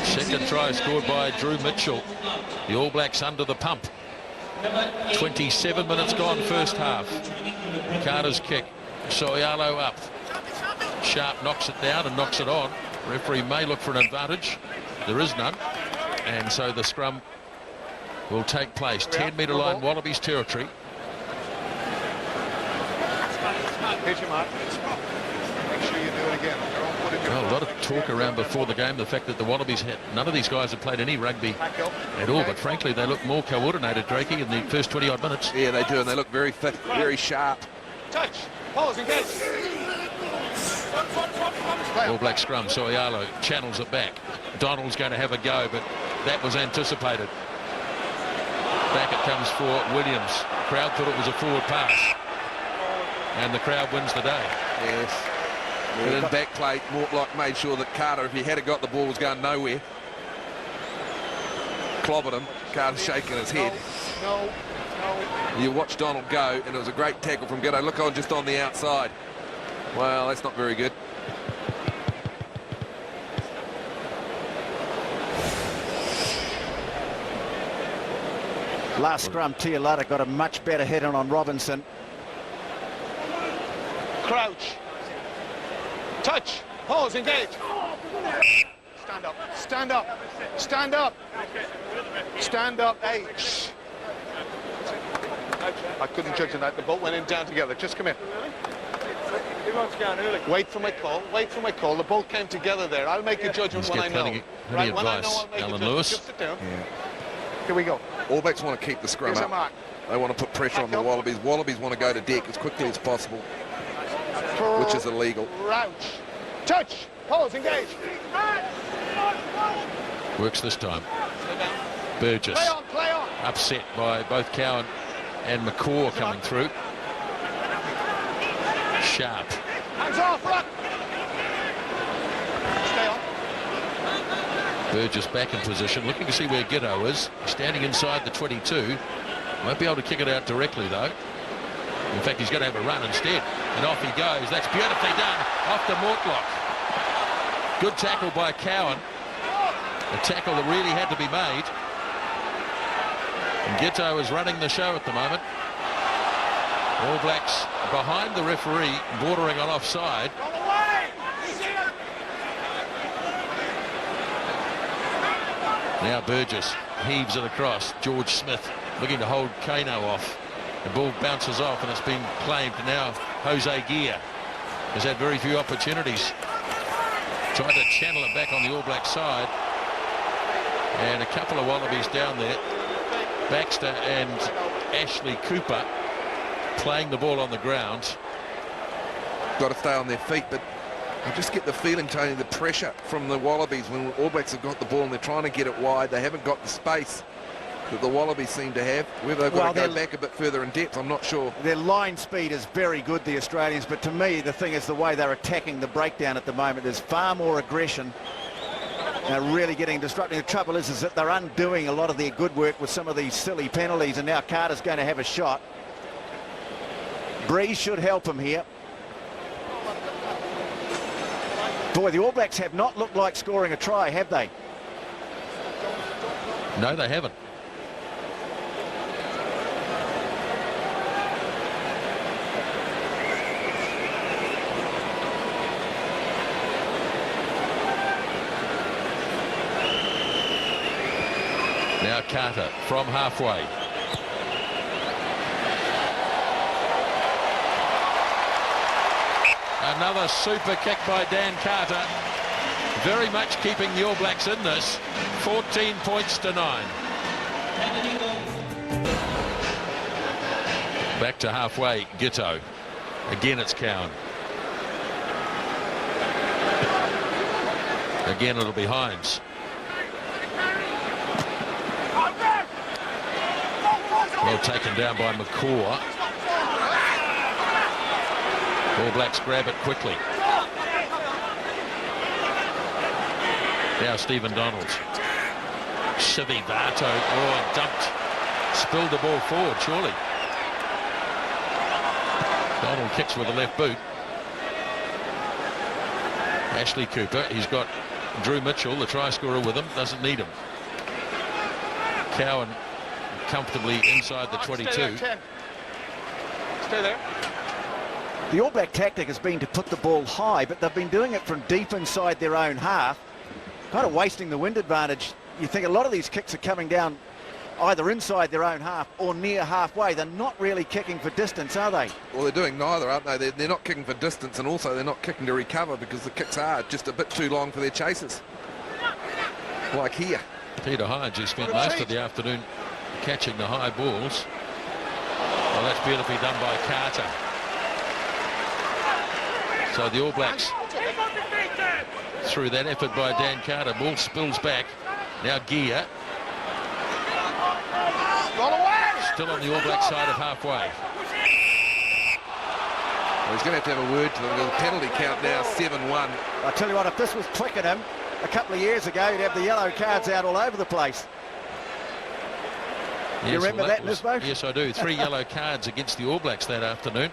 Second try scored by Drew Mitchell. The All Blacks under the pump. 27 minutes gone first half. Carter's kick. Soialo up. Sharp knocks it down and knocks it on. Referee may look for an advantage. There is none. And so the scrum will take place. 10-metre line, Wallabies territory. Here's your mark. Make sure you do it again. Well, a lot of talk around before the game, the fact that the Wallabies had, none of these guys have played any rugby at all, but frankly they look more coordinated, Drakey, in the first 20-odd minutes. Yeah, they do, and they look very fit, very sharp. Touch. Pause, engage. All Black scrum. Soialo channels it back. Donald's going to have a go, but that was anticipated. Back it comes for Williams. Crowd thought it was a forward pass, and the crowd wins the day. Yes. And then back play, Mortlock made sure that Carter, if he had got the ball, was going nowhere. Clobbered him. Carter shaking his head. No. You watch Donald go, and it was a great tackle from Ghetto. Look on just on the outside. Well, that's not very good. Last scrum, Tialata got a much better head on Robinson. Crouch. Touch. Pause. Engage. Stand up. Stand up. Stand up. Stand up. Hey. Shh. I couldn't judge on that. The boat went in down together. Just come in. Everyone's going early. Wait for my call. Wait for my call. The boat came together there. I'll make a judgment when I know. Plenty advice, Alan Lewis. Just sit down. Yeah. Here we go. All Blacks want to keep the scrum Here's a up. mark. They want to put pressure on the Wallabies. Wallabies want to go to deck as quickly as possible, which is illegal. Crouch. Touch. Pause. Engage. Works this time. Burgess Play on. upset by both Cowan and McCaw coming through. Sharp. Hands off. Rock. Stay on. Burgess back in position, looking to see where Giddo is. Standing inside the 22. Won't be able to kick it out directly though. In fact, he's going to have a run instead. And off he goes. That's beautifully done. Off to Mortlock. Good tackle by Cowan. A tackle that really had to be made. And Giteau is running the show at the moment. All Blacks behind the referee, bordering on offside. Now Burgess heaves it across. George Smith looking to hold Kano off. The ball bounces off and it's been claimed. Now Jose Gia has had very few opportunities. Tried to channel it back on the All Black side. And a couple of Wallabies down there. Baxter and Ashley Cooper playing the ball on the ground. Got to stay on their feet, but I just get the feeling, Tony, the pressure from the Wallabies when All Blacks have got the ball and they're trying to get it wide. They haven't got the space that the Wallabies seem to have. Whether they've got to go back a bit further in depth, I'm not sure. Their line speed is very good, the Australians, but to me, the thing is the way they're attacking the breakdown at the moment. There's far more aggression. They're really getting disrupting. The trouble is that they're undoing a lot of their good work with some of these silly penalties, and now Carter's going to have a shot. Breeze should help him here. Boy, the All Blacks have not looked like scoring a try, have they? No, they haven't. Now Carter from halfway. Another super kick by Dan Carter. Very much keeping the All Blacks in this. 14 points to 9. Back to halfway, Giteau. Again it's Cowan. Again it'll be Hines. Well taken down by McCaw. All Blacks grab it quickly. Now Stephen Donald. Sivi Barto. Oh, dumped. Spilled the ball forward, surely. Donald kicks with the left boot. Ashley Cooper. He's got Drew Mitchell, the try scorer, with him. Doesn't need him. Cowan comfortably inside the 22. Stay there. The All Black tactic has been to put the ball high, but they've been doing it from deep inside their own half, kind of wasting the wind advantage. You think a lot of these kicks are coming down either inside their own half or near halfway. They're not really kicking for distance, are they? Well, they're doing neither, aren't they? They're not kicking for distance, and also they're not kicking to recover because the kicks are just a bit too long for their chasers. Like here. Peter Hines, who spent most of the afternoon catching the high balls. Well, that's beautifully done by Carter. So the All Blacks, through that effort by Dan Carter, ball spills back. Now Gia. Still on the All Black side of halfway. Well, he's going to have a word to them. The penalty count now 7-1. I tell you what, if this was Twickenham a couple of years ago, you'd have the yellow cards out all over the place. Yes, you remember that, Nisbo? Yes, I do. 3 yellow cards against the All Blacks that afternoon.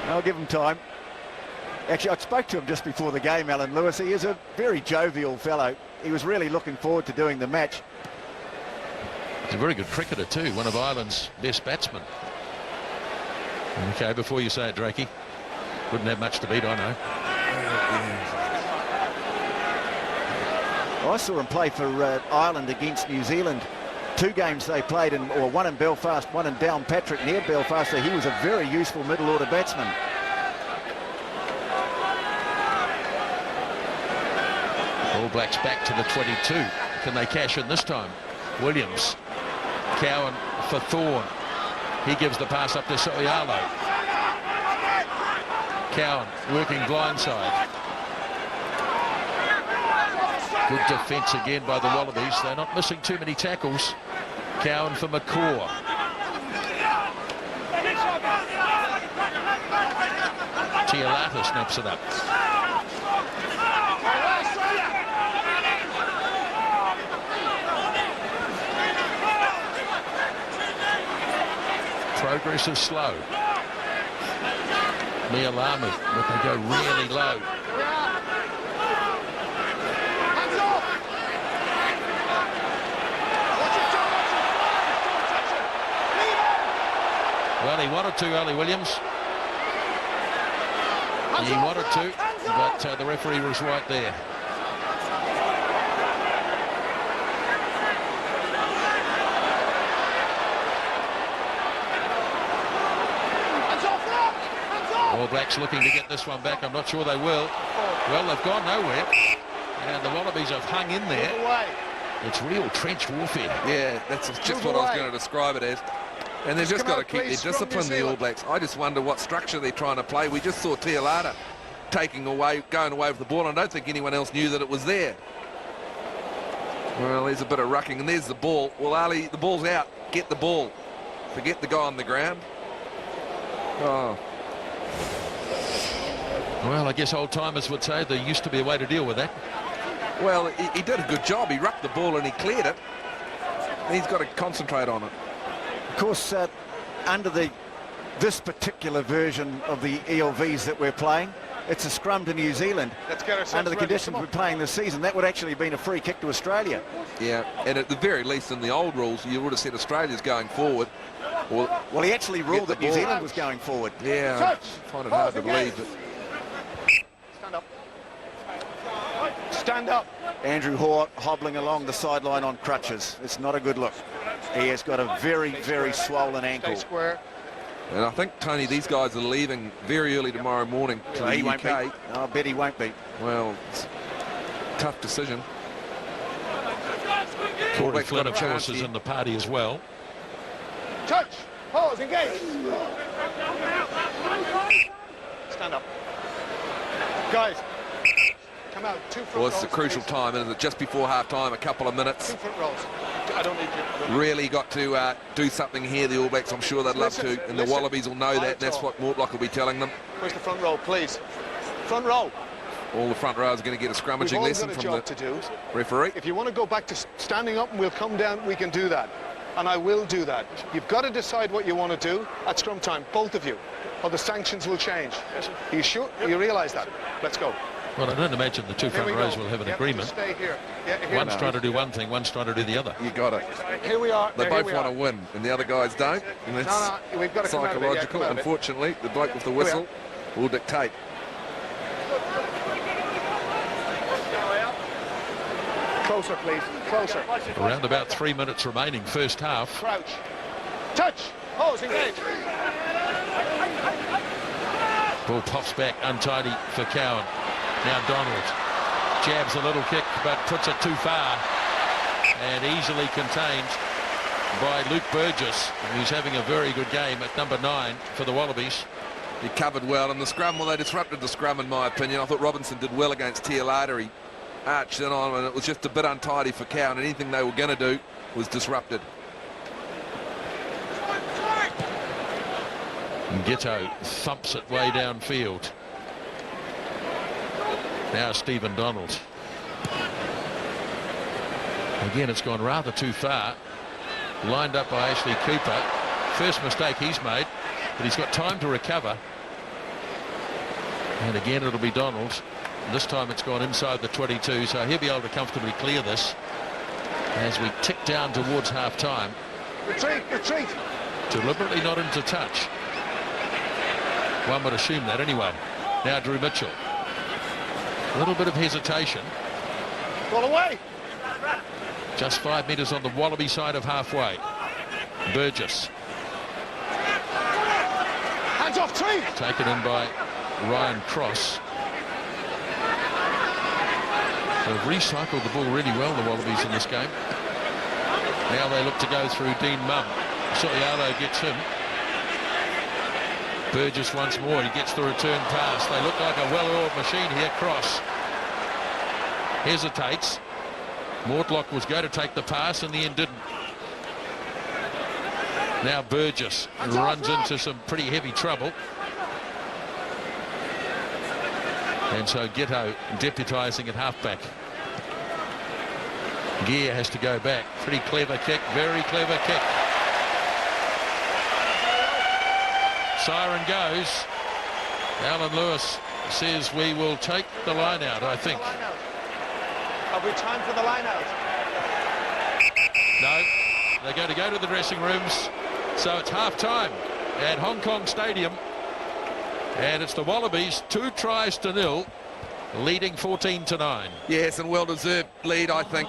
I'll give him time. Actually, I spoke to him just before the game, Alan Lewis. He is a very jovial fellow. He was really looking forward to doing the match. He's a very good cricketer too, one of Ireland's best batsmen. Okay, before you say it, Drakey, wouldn't have much to beat, I know. I saw him play for Ireland against New Zealand. 2 games they played, or one in Belfast, one in Downpatrick near Belfast, so he was a very useful middle order batsman. All Blacks back to the 22. Can they cash in this time? Williams. Cowan for Thorne. He gives the pass up to Soialo. Cowan working blindside. Good defence again by the Wallabies. They're not missing too many tackles. Cowan for McCaw. Tialata snaps it up. Progress is slow. Mia Lamu, but they go really low. Well, he wanted to, Ollie Williams. He wanted to, but the referee was right there. All Blacks looking to get this one back. I'm not sure they will. Well, they've gone nowhere. And the Wallabies have hung in there. It's real trench warfare. Yeah, that's just what I was going to describe it as. And they've just got to keep their discipline, the All Blacks. I just wonder what structure they're trying to play. We just saw Tialata going away with the ball. I don't think anyone else knew that it was there. Well, there's a bit of rucking, and there's the ball. Well, Ali, the ball's out. Get the ball. Forget the guy on the ground. Oh. Well, I guess old-timers would say there used to be a way to deal with that. Well, he did a good job. He rucked the ball and he cleared it. He's got to concentrate on it. Of course, under this particular version of the ELVs that we're playing, it's a scrum to New Zealand. Let's get ourselves under the ready. conditions we're playing this season, that would actually have been a free kick to Australia. Yeah, and at the very least in the old rules, you would have said Australia's going forward. Well, he actually ruled that New Zealand was going forward. Yeah, I find it hard to believe. But Stand up. Stand up. Andrew Hoare hobbling along the sideline on crutches. It's not a good look. He has got a very, very swollen ankle. Stay square. And I think, Tony, these guys are leaving very early tomorrow morning to the he UK. won't be. No, I bet he won't be. Well, it's a tough decision. Corey Flynn, of course, is in the party as well. Touch. Pause. Engage. Stand up. Guys, come out. 2 front rolls. Well, it's a crucial please. time, isn't it? Just before half-time, a couple of minutes. 2 front rolls. I don't need you. Really got to do something here, the All Blacks. I'm sure they'd love to, and the Wallabies will know that. And that's what Mortlock will be telling them. Where's the front row, please? Front row. All the front rows are going to get a scrummaging lesson from the referee. If you want to go back to standing up and we'll come down, we can do that. And I will do that. You've got to decide what you want to do at scrum time, both of you, or the sanctions will change. Are you sure? You realise that? Let's go. Well, I don't imagine the two front rows will have an agreement. Stay here. Yeah, here. One's trying to do one thing, one's trying to do the other. You got it. Here we are. They both want to win, and the other guys don't. And that's no, we've got to psychological. Unfortunately, the bloke with the whistle will dictate. Closer, please. Closer. Around about 3 minutes remaining, first half. Crouch. Touch. Pose. Engage. Ball pops back, untidy for Cowan. Now Donald jabs a little kick, but puts it too far. And easily contained by Luke Burgess, who's having a very good game at number 9 for the Wallabies. He covered well in the scrum. Well, they disrupted the scrum, in my opinion. I thought Robinson did well against Tialata. He arched in on him, and it was just a bit untidy for Cowan. Anything they were going to do was disrupted. And Giteau thumps it way downfield. Now Stephen Donald. Again, it's gone rather too far. Lined up by Ashley Cooper. First mistake he's made, but he's got time to recover. And again, it'll be Donald. This time it's gone inside the 22, so he'll be able to comfortably clear this as we tick down towards half-time. Retreat, retreat. Deliberately not into touch. One would assume that anyway. Now Drew Mitchell. A little bit of hesitation. Ball away. Just 5 metres on the Wallaby side of halfway. Burgess. Hands off, tree. Taken in by Ryan Cross. They've recycled the ball really well, the Wallabies, in this game. Now they look to go through Dean Mumm. Sotialo gets him. Burgess once more. He gets the return pass. They look like a well-oiled machine here. Cross hesitates. Mortlock was going to take the pass, in the end didn't. Now Burgess runs into some pretty heavy trouble. And so Giteau deputising at halfback. Gear has to go back. Pretty clever kick, very clever kick. siren goes. Alan Lewis says we will take the line out, I think. Have we time for the line out? No, they're going to go to the dressing rooms. So it's half-time at Hong Kong Stadium. And it's the Wallabies, 2-0, leading 14-9. Yes, and well-deserved lead, I think.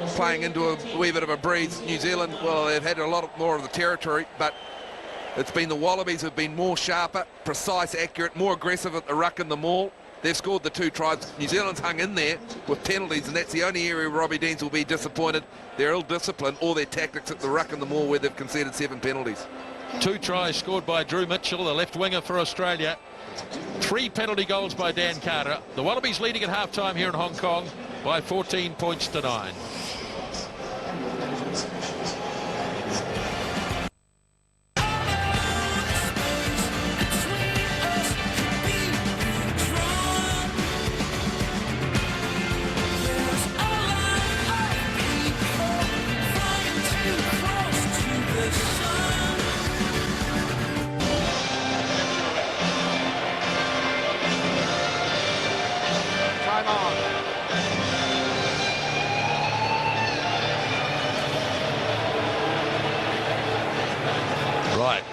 Playing into a wee bit of a breeze. New Zealand, well, they've had a lot more of the territory, but it's been the Wallabies who've been more sharper, precise, accurate, more aggressive at the ruck and the maul. They've scored the 2 tries. New Zealand's hung in there with penalties, and that's the only area where Robbie Deans will be disappointed. Their ill-discipline or their tactics at the ruck and the maul, where they've conceded 7 penalties. 2 tries scored by Drew Mitchell, the left winger for Australia. 3 penalty goals by Dan Carter. The Wallabies leading at half-time here in Hong Kong by 14 points to 9.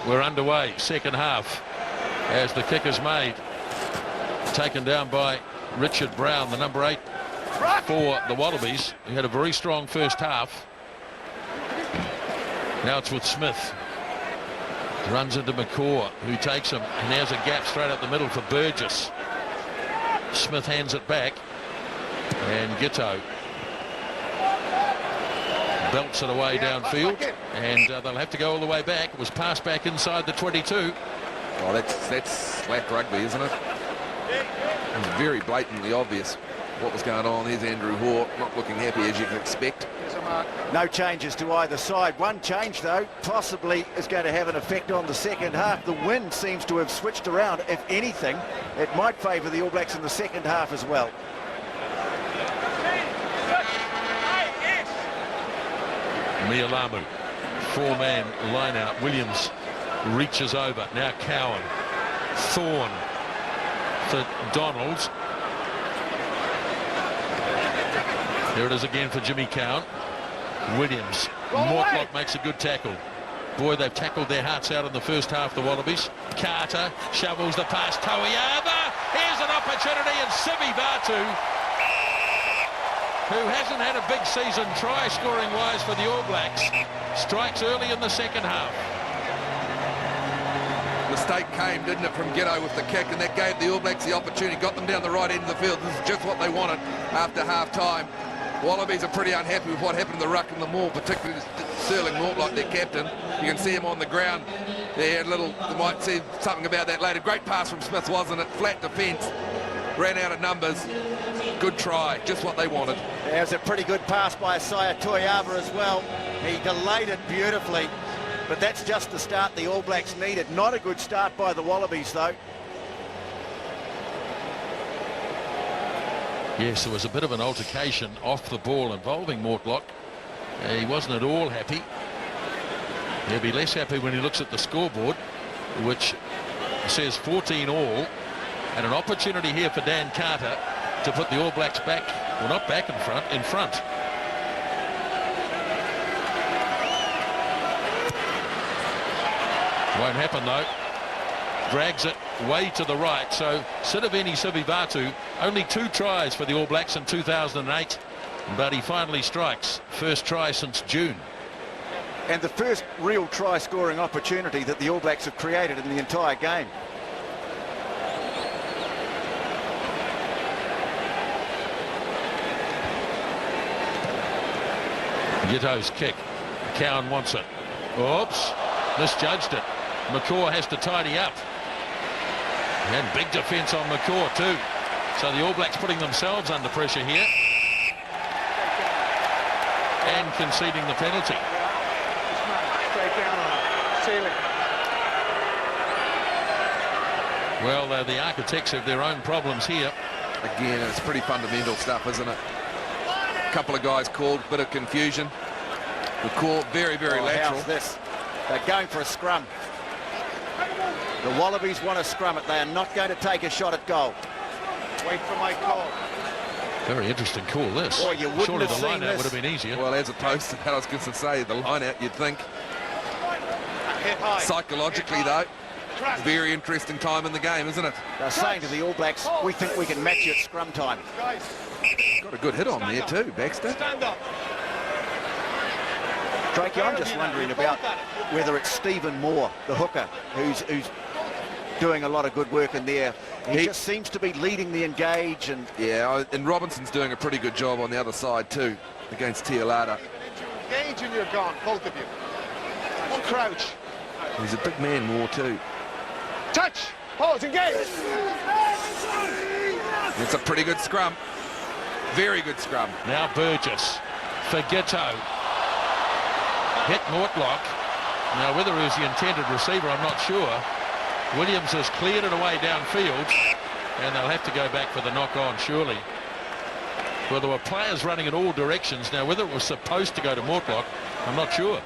We're underway, second half, as the kick is made. Taken down by Richard Brown, the number 8 for the Wallabies, who had a very strong first half. Now it's with Smith. Runs into McCaw, who takes him, and there's a gap straight up the middle for Burgess. Smith hands it back, and Giteau belts it away downfield, and they'll have to go all the way back. It was passed back inside the 22. Oh, that's flat rugby, isn't it? It was very blatantly obvious what was going on. There's Andrew Hoare, not looking happy as you can expect. No changes to either side. One change, though, possibly is going to have an effect on the second half. The wind seems to have switched around. If anything, it might favour the All Blacks in the second half as well. Mialamu, 4-man line out. Williams reaches over. Now Cowan. Thorne for Donalds. Here it is again for Jimmy Cowan. Williams. Mortlock makes a good tackle. Boy, they've tackled their hearts out in the first half, the Wallabies. Carter shovels the pass. Toiava. Here's an opportunity, and Sivi Vatu, who hasn't had a big season try-scoring wise for the All Blacks, strikes early in the second half. Mistake came, didn't it, from Giteau with the kick, and that gave the All Blacks the opportunity, got them down the right end of the field. This is just what they wanted after half-time. Wallabies are pretty unhappy with what happened in the ruck and the maul, particularly Sterling Mortlock, their captain. You can see him on the ground there. You might see something about that later. Great pass from Smith, wasn't it? Flat defence. Ran out of numbers. Good try, just what they wanted. There's a pretty good pass by Isaiah Toiava as well. He delayed it beautifully, but that's just the start the All Blacks needed. Not a good start by the Wallabies, though. Yes, there was a bit of an altercation off the ball involving Mortlock. He wasn't at all happy. He'll be less happy when he looks at the scoreboard, which says 14 all, and an opportunity here for Dan Carter to put the All Blacks back, well, not back in front. Won't happen though. Drags it way to the right. So Sitiveni Sivivatu, only 2 tries for the All Blacks in 2008, but he finally strikes. First try since June. And the first real try-scoring opportunity that the All Blacks have created in the entire game. Giteau's kick. Cowan wants it. Oops, misjudged it. McCaw has to tidy up. And big defence on McCaw too. So the All Blacks putting themselves under pressure here. And conceding the penalty. Well, the architects have their own problems here. Again, it's pretty fundamental stuff, isn't it? A couple of guys called, bit of confusion. The call very, very lateral. How's this? They're going for a scrum. The Wallabies want to scrum it. They are not going to take a shot at goal. Wait for my call. Very interesting call, this. Oh, you wouldn't Surely have the seen line-out this. would have been easier. Well, as opposed to that, I was going to say, the line-out, you'd think. Hit high. Psychologically, though, very interesting time in the game, isn't it? They're saying to the All Blacks, we think we can match you at scrum time. Guys, Got a good hit on there too, Baxter. stand up. Drakey, I'm just wondering about whether it's Stephen Moore, the hooker, who's doing a lot of good work in there. He just seems to be leading the engage. And yeah, and Robinson's doing a pretty good job on the other side too, against Tialata. Engage and you're gone, both of you. One crouch. He's a big man, Moore too. Touch. Pause. Engage. It's a pretty good scrum. Very good scrum. Now Burgess for Gitto. Hit Mortlock. Now whether it was the intended receiver, I'm not sure. Williams has cleared it away downfield, and they'll have to go back for the knock-on, surely. Well, there were players running in all directions. Now, whether it was supposed to go to Mortlock, I'm not sure.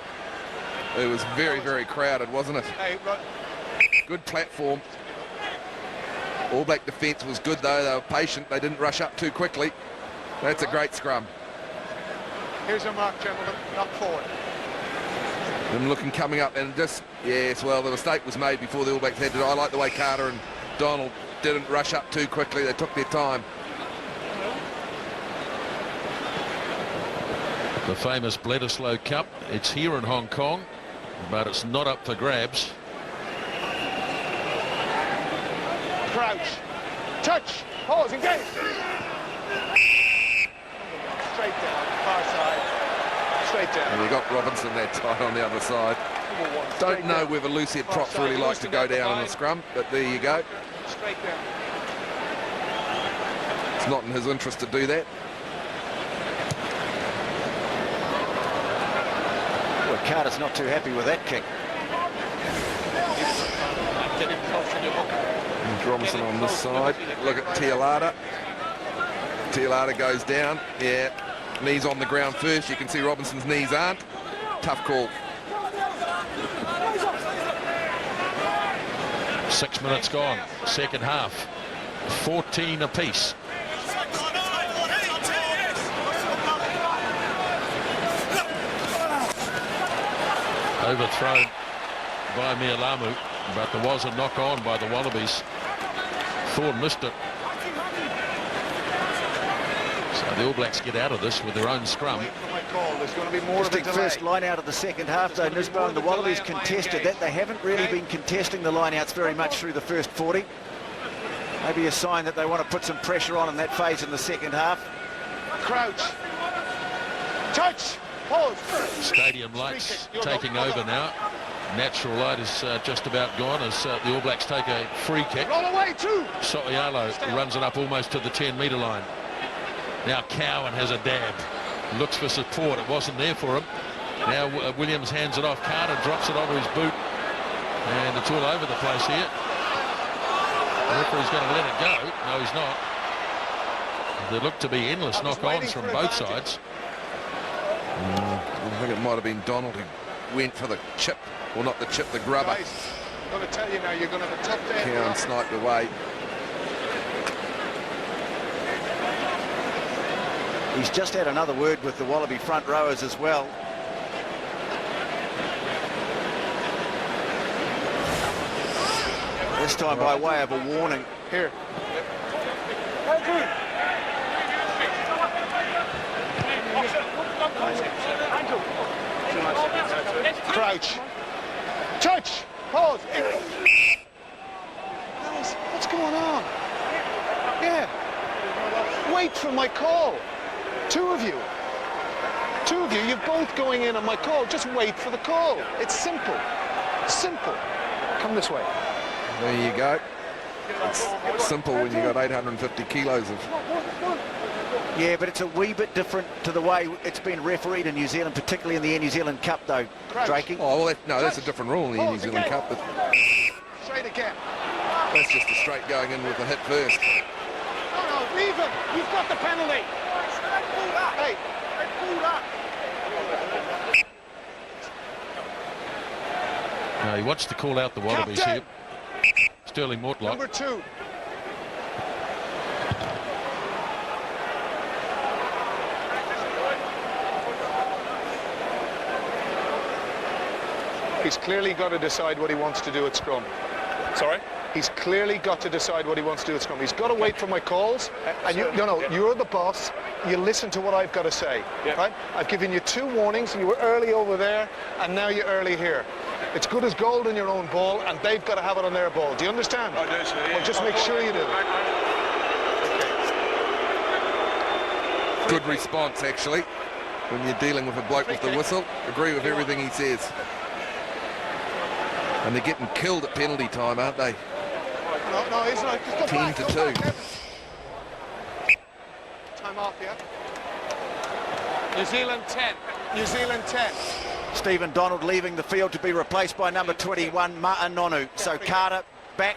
It was very, very crowded, wasn't it? Hey, Good platform. All Black defence was good, though. They were patient. They didn't rush up too quickly. That's a great scrum. here's your mark, gentlemen. Knock forward. Them looking coming up, and just, yes, well, the mistake was made before the All Blacks had to. I like the way Carter and Donald didn't rush up too quickly. They took their time. The famous Bledisloe Cup. It's here in Hong Kong, but it's not up for grabs. Crouch. Touch. Pause. Engage. Straight down. Far side. Straight down. And you got Robinson that tight on the other side. Don't know whether loose-head props really like to go down on a scrum, but there you go. Straight down. It's not in his interest to do that. Well, Carter's not too happy with that kick. And Robinson on this side. Look at Tialata. Tialata goes down. Yeah, knees on the ground first. You can see Robinson's knees aren't. Tough call. 6 minutes gone. Second half. 14 apiece. Overthrown by Mialamu, but there was a knock on by the Wallabies. Thorne missed it. So the All Blacks get out of this with their own scrum. There's going to be more of a delay. First line out of the second half, though, Nisbo, and the Wallabies contested that. They haven't really been contesting the line outs very much through the first 40. Maybe a sign that they want to put some pressure on in that phase in the second half. Crouch. Touch. Pause. Stadium lights taking over now. Natural light is just about gone as the All Blacks take a free kick. Roll away too. So'ialo runs it up almost to the 10-metre line. Now Cowan has a dab. Looks for support. It wasn't there for him. Now Williams hands it off. Carter drops it onto his boot. And it's all over the place here. The referee's going to let it go. No, he's not. There look to be endless knock-ons from both sides. I think it might have been Donald who went for the chip. Well, not the chip, the grubber. Guys, I'm going to tell you now, you're going to have a tough day. Cowan sniped away. He's just had another word with the Wallaby front rowers as well. This time by way of a warning. Here. Crouch. Touch. Pause. Guys, what's going on? Yeah. Wait for my call. Two of you, you're both going in on my call. Just wait for the call. It's simple. Simple. Come this way. There you go. It's simple when you got 850 kilos of... Yeah, but it's a wee bit different to the way it's been refereed in New Zealand, particularly in the Air New Zealand Cup, though, Drakey. Oh, well, no, that's a different rule in the Air New Zealand Cup. But Straight again. that's just a straight going in with the hit first. No, leave him. You've got the penalty. Hey, pull that. Now he wants to call out the Wallabies Captain! here. Sterling Mortlock. Number 2. He's clearly got to decide what he wants to do at scrum. Sorry? He's clearly got to decide what he wants to do at scrum. He's got to wait for my calls. And you're the boss. You listen to what I've got to say. Right? I've given you 2 warnings. You were early over there, and now you're early here. It's good as gold in your own ball, and they've got to have it on their ball. Do you understand? I do, sir, yeah. Well, just make sure you do. Good response, actually, when you're dealing with a bloke with the whistle. Agree with everything he says. And they're getting killed at penalty time, aren't they? No, he's not. Just go 10 back, to go 2. back. Time off, yeah? New Zealand 10. New Zealand 10. Stephen Donald leaving the field to be replaced by number 21, Ma'anonu. So Carter back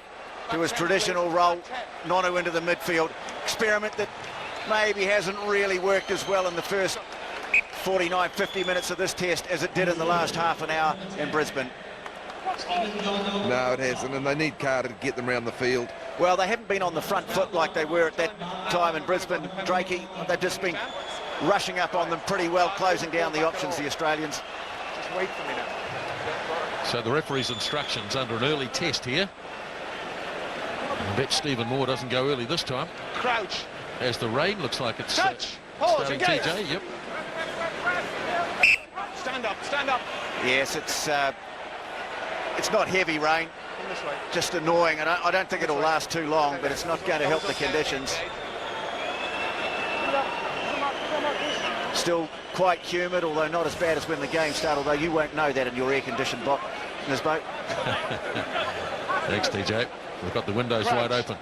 to his traditional role, Nonu into the midfield. Experiment that maybe hasn't really worked as well in the first 49, 50 minutes of this test as it did in the last half an hour in Brisbane. No, it hasn't, and they need Carter to get them around the field. Well, they haven't been on the front foot like they were at that time in Brisbane, Drakey. They've just been rushing up on them pretty well, closing down the options, the Australians. Just wait for me now. So the referee's instructions under an early test here. I bet Stephen Moore doesn't go early this time. Crouch. As the rain looks like it's Touch. Pause. starting, Engage. TJ. Yep. Stand up. Stand up. Yes, it's not heavy rain, just annoying, and I don't think it'll last too long, but it's not going to help the conditions. Still quite humid, although not as bad as when the game started, although you won't know that in your air-conditioned box, Nisbo. Thanks, TJ. We've got the windows wide open.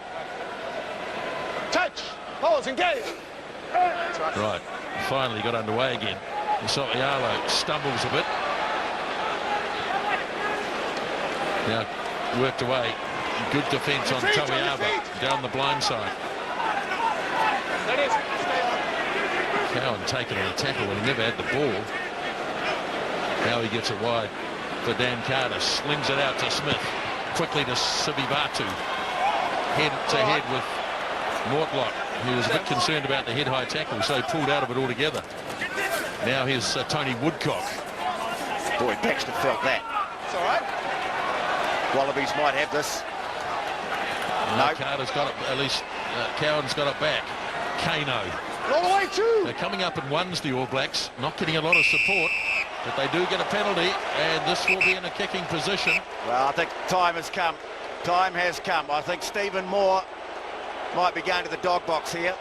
Touch. Pause. Engage. Right. Finally got underway again. Sofialo stumbles a bit. Now worked away. Good defence on Tawiava down the blind side. Cowan taking a tackle when he never had the ball. Now he gets it wide for Dan Carter. Slings it out to Smith. Quickly to Sibibatu. Head to head with Mortlock, who was a bit concerned about the head-high tackle, so he pulled out of it altogether. Now here's Tony Woodcock. Boy, Baxter felt that. It's all right. Wallabies might have this. No, Carter's got it, at least Cowan's got it back. Kano. All the way too. They're coming up in ones, the All Blacks, not getting a lot of support, but they do get a penalty, and this will be in a kicking position. Well, I think time has come. Time has come. I think Stephen Moore might be going to the dog box here.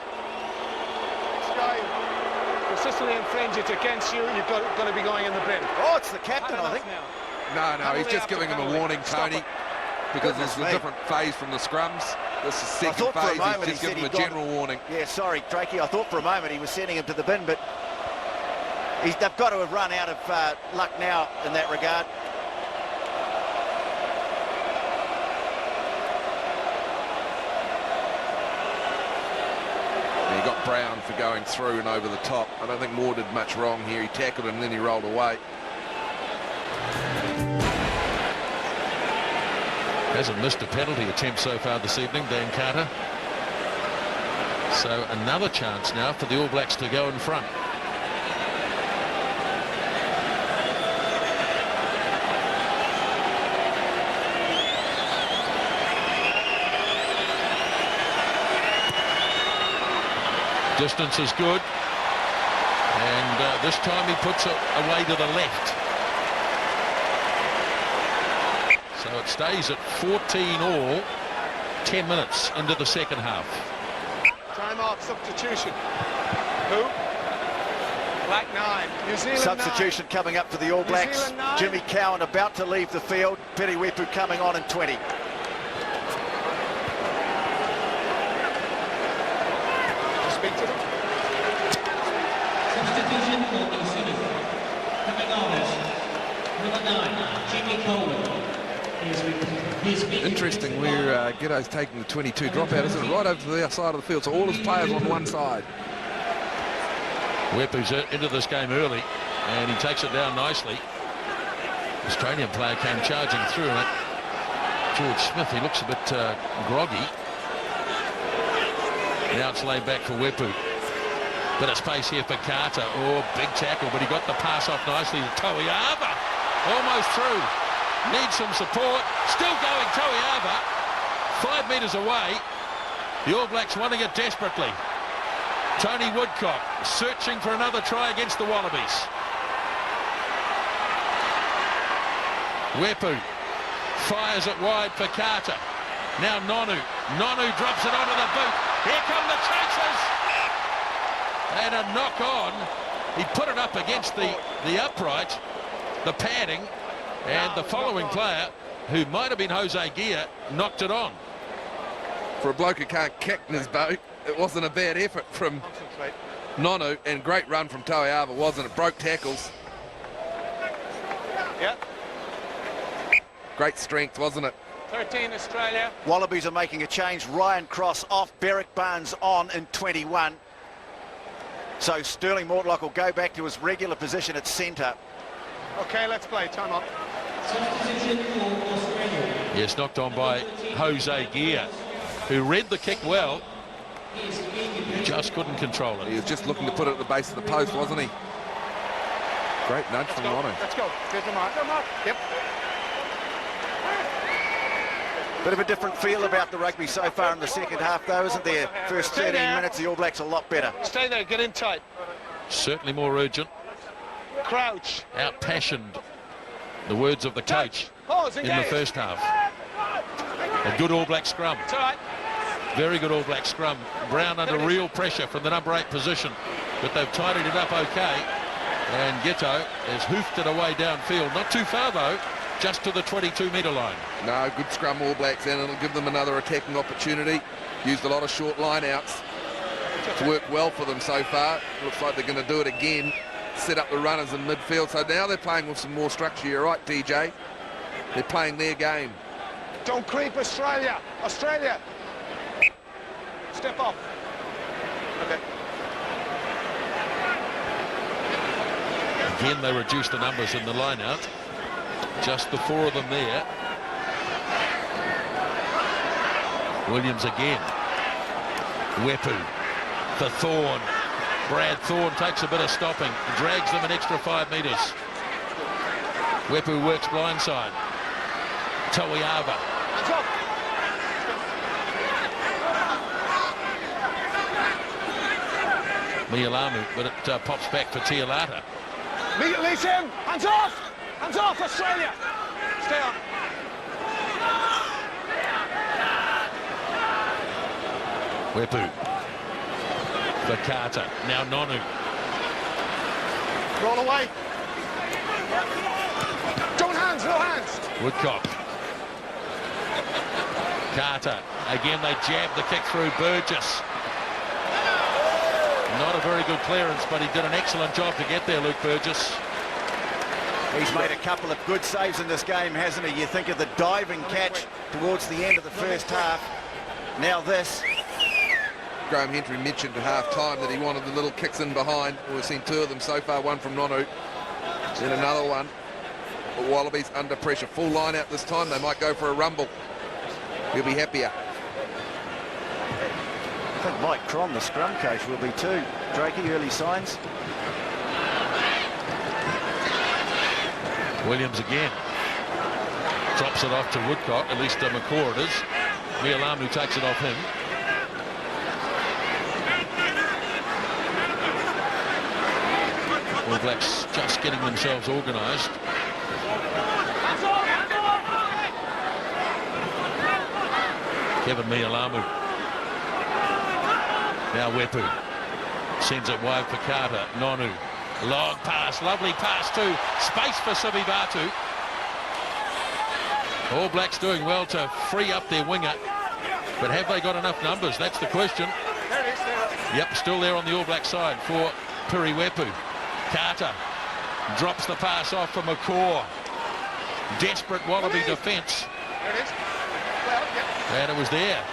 This guy consistently infringes it against you. You've got to be going in the bin. Oh, it's the captain, I think. No, he's just giving him a warning, Tony, because it's a different phase from the scrums. This is second phase. He's just giving him a general warning. Yeah, sorry, Drakey. I thought for a moment he was sending him to the bin, but they've got to have run out of luck now in that regard. He got Brown for going through and over the top. I don't think Moore did much wrong here. He tackled him and then he rolled away. Hasn't missed a penalty attempt so far this evening, Dan Carter. So another chance now for the All Blacks to go in front. Distance is good, and this time he puts it away to the left. So it stays at 14 all, 10 minutes into the second half. Time off, substitution. Who? Black 9. New Zealand Substitution 9. coming up for the All Blacks. Jimmy Cowan about to leave the field. Piriwepu coming on in 20. Speak to them. Substitution for New Zealand. Coming on as number 9, Jimmy Cowan. Interesting where Giddo's taking the 22 dropout, isn't it? Right over to the other side of the field, so all his players on one side. Wepu's into this game early, and he takes it down nicely. Australian player came charging through it. George Smith, he looks a bit groggy. Now it's laid back for Wepu. Bit of space here for Carter. Oh, big tackle, but he got the pass off nicely to Toiava. Almost through. Needs some support. Still going, Toiava. 5 metres away. The All Blacks wanting it desperately. Tony Woodcock searching for another try against the Wallabies. Wepu fires it wide for Carter. Now Nonu. Nonu drops it onto the boot. Here come the chasers. And a knock on. He put it up against the upright, the padding, and the following player, who might have been Jose Gia, knocked it on. For a bloke who can't kick in his boat, it wasn't a bad effort from Nonu, and great run from Toiava, wasn't it? Broke tackles. Yep. Great strength, wasn't it? 13 Australia. Wallabies are making a change. Ryan Cross off, Berrick Barnes on in 21. So Sterling Mortlock will go back to his regular position at centre. Okay, let's play. Time up. Yes, knocked on by Jose Gia, who read the kick well. Just couldn't control it. He was just looking to put it at the base of the post, wasn't he? Great nudge from Nonu. Let's go. Here's the mark. Yep. Bit of a different feel about the rugby so far in the second half, though, isn't there? First 13 minutes, the All Blacks a lot better. Stay there. Get in tight. Certainly more urgent. Crouch. Out-passioned, the words of the coach, Pause, in the first half. A good All Black scrum. It's all right. Very good All Black scrum. Brown under real pressure from the number 8 position, but they've tidied it up okay. And Ghetto has hoofed it away downfield. Not too far, though, just to the 22-metre line. No, good scrum All Blacks, and it'll give them another attacking opportunity. Used a lot of short line-outs. It's worked well for them so far. Looks like they're going to do it again. Set up the runners in midfield. So now they're playing with some more structure. You're right, DJ. They're playing their game. Don't creep, Australia. Australia. Step off. Okay. Again, they reduced the numbers in the line-out. Just the 4 of them there. Williams again. Wepu for Thorne. Brad Thorne takes a bit of stopping, drags them an extra 5 metres. Wepu works blindside. Toiava. Mialamu, but it pops back for Tialata. Release him. Hands off. Hands off, Australia. Stay on. Wepu for Carter. Now Nonu. Roll away. Don't hands, no hands. Woodcock. Carter. Again, they jab the kick through Burgess. Not a very good clearance, but he did an excellent job to get there, Luke Burgess. He's made a couple of good saves in this game, hasn't he? You think of the diving catch towards the end of the first half. Now this. Graham Hendry mentioned at half-time that he wanted the little kicks in behind. We've seen 2 of them so far, one from Nonu, then another one. The Wallabies under pressure. Full line out this time. They might go for a rumble. He'll be happier. I think Mike Cron, the scrum coach, will be too. Drakey, early signs. Williams again. Drops it off to Woodcock, at least McCaw it is. Mialamu takes it off him. All Blacks just getting themselves organised. Kevin Mialamu. Now Wepu sends it wide for Carter. Nonu. Long pass, lovely pass too. Space for Sivivatu. All Blacks doing well to free up their winger. But have they got enough numbers? That's the question. There it is, there. Yep, still there on the All Black side for Piri Wepu. Carter drops the pass off for McCaw. Desperate Wallaby defence. There it is. Well, yeah. And it was there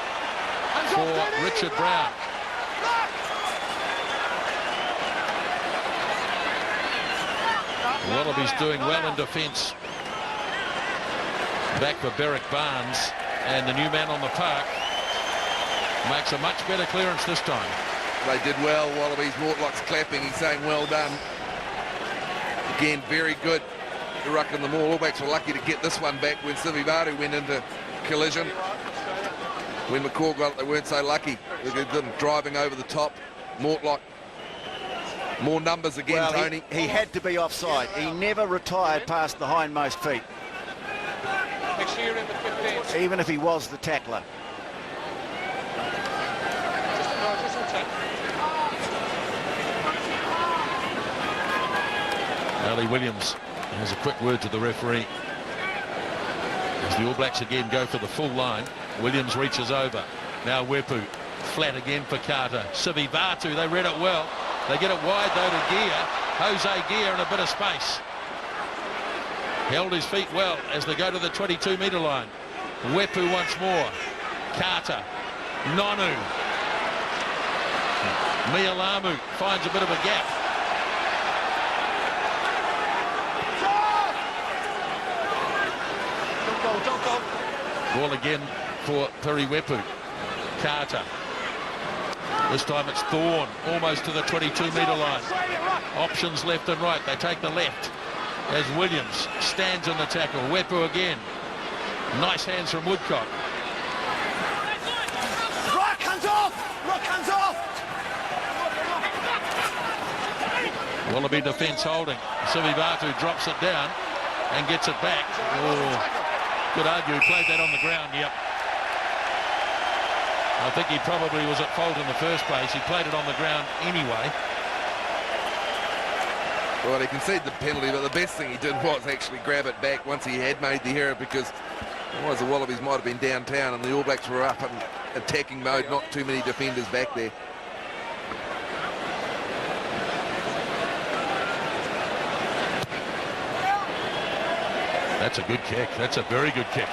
for Richard Brown. The Wallabies doing well in defence. Back for Berwick Barnes, and the new man on the park makes a much better clearance this time. They did well. Wallabies, Mortlock's clapping. He's saying well done. Again, very good to ruck in the maul. All Blacks were lucky to get this one back when Sivivatu went into collision. When McCaw got it, they weren't so lucky. They did them driving over the top. Mortlock, more numbers again, well, Tony. He had to be offside. He never retired past the hindmost feet, even if he was the tackler. Ali Williams has a quick word to the referee. As the All Blacks again go for the full line, Williams reaches over. Now Wepu, flat again for Carter. Sivivatu, they read it well. They get it wide though to Gear. Jose Gear in a bit of space. Held his feet well as they go to the 22-metre line. Wepu once more. Carter. Nonu. Mialamu finds a bit of a gap. Ball again for Periwepu. Carter. This time it's Thorne, almost to the 22-metre line. Options left and right. They take the left as Williams stands in the tackle. Wepu again. Nice hands from Woodcock. Rock hands off! Rock hands off! Wallaby defence holding. Sivivatu drops it down and gets it back. Oh. Could argue he played that on the ground, yep. I think he probably was at fault in the first place. He played it on the ground anyway. Well, he conceded the penalty, but the best thing he did was actually grab it back once he had made the error, because otherwise the Wallabies might have been downtown and the All Blacks were up in attacking mode, not too many defenders back there. That's a good kick. That's a very good kick.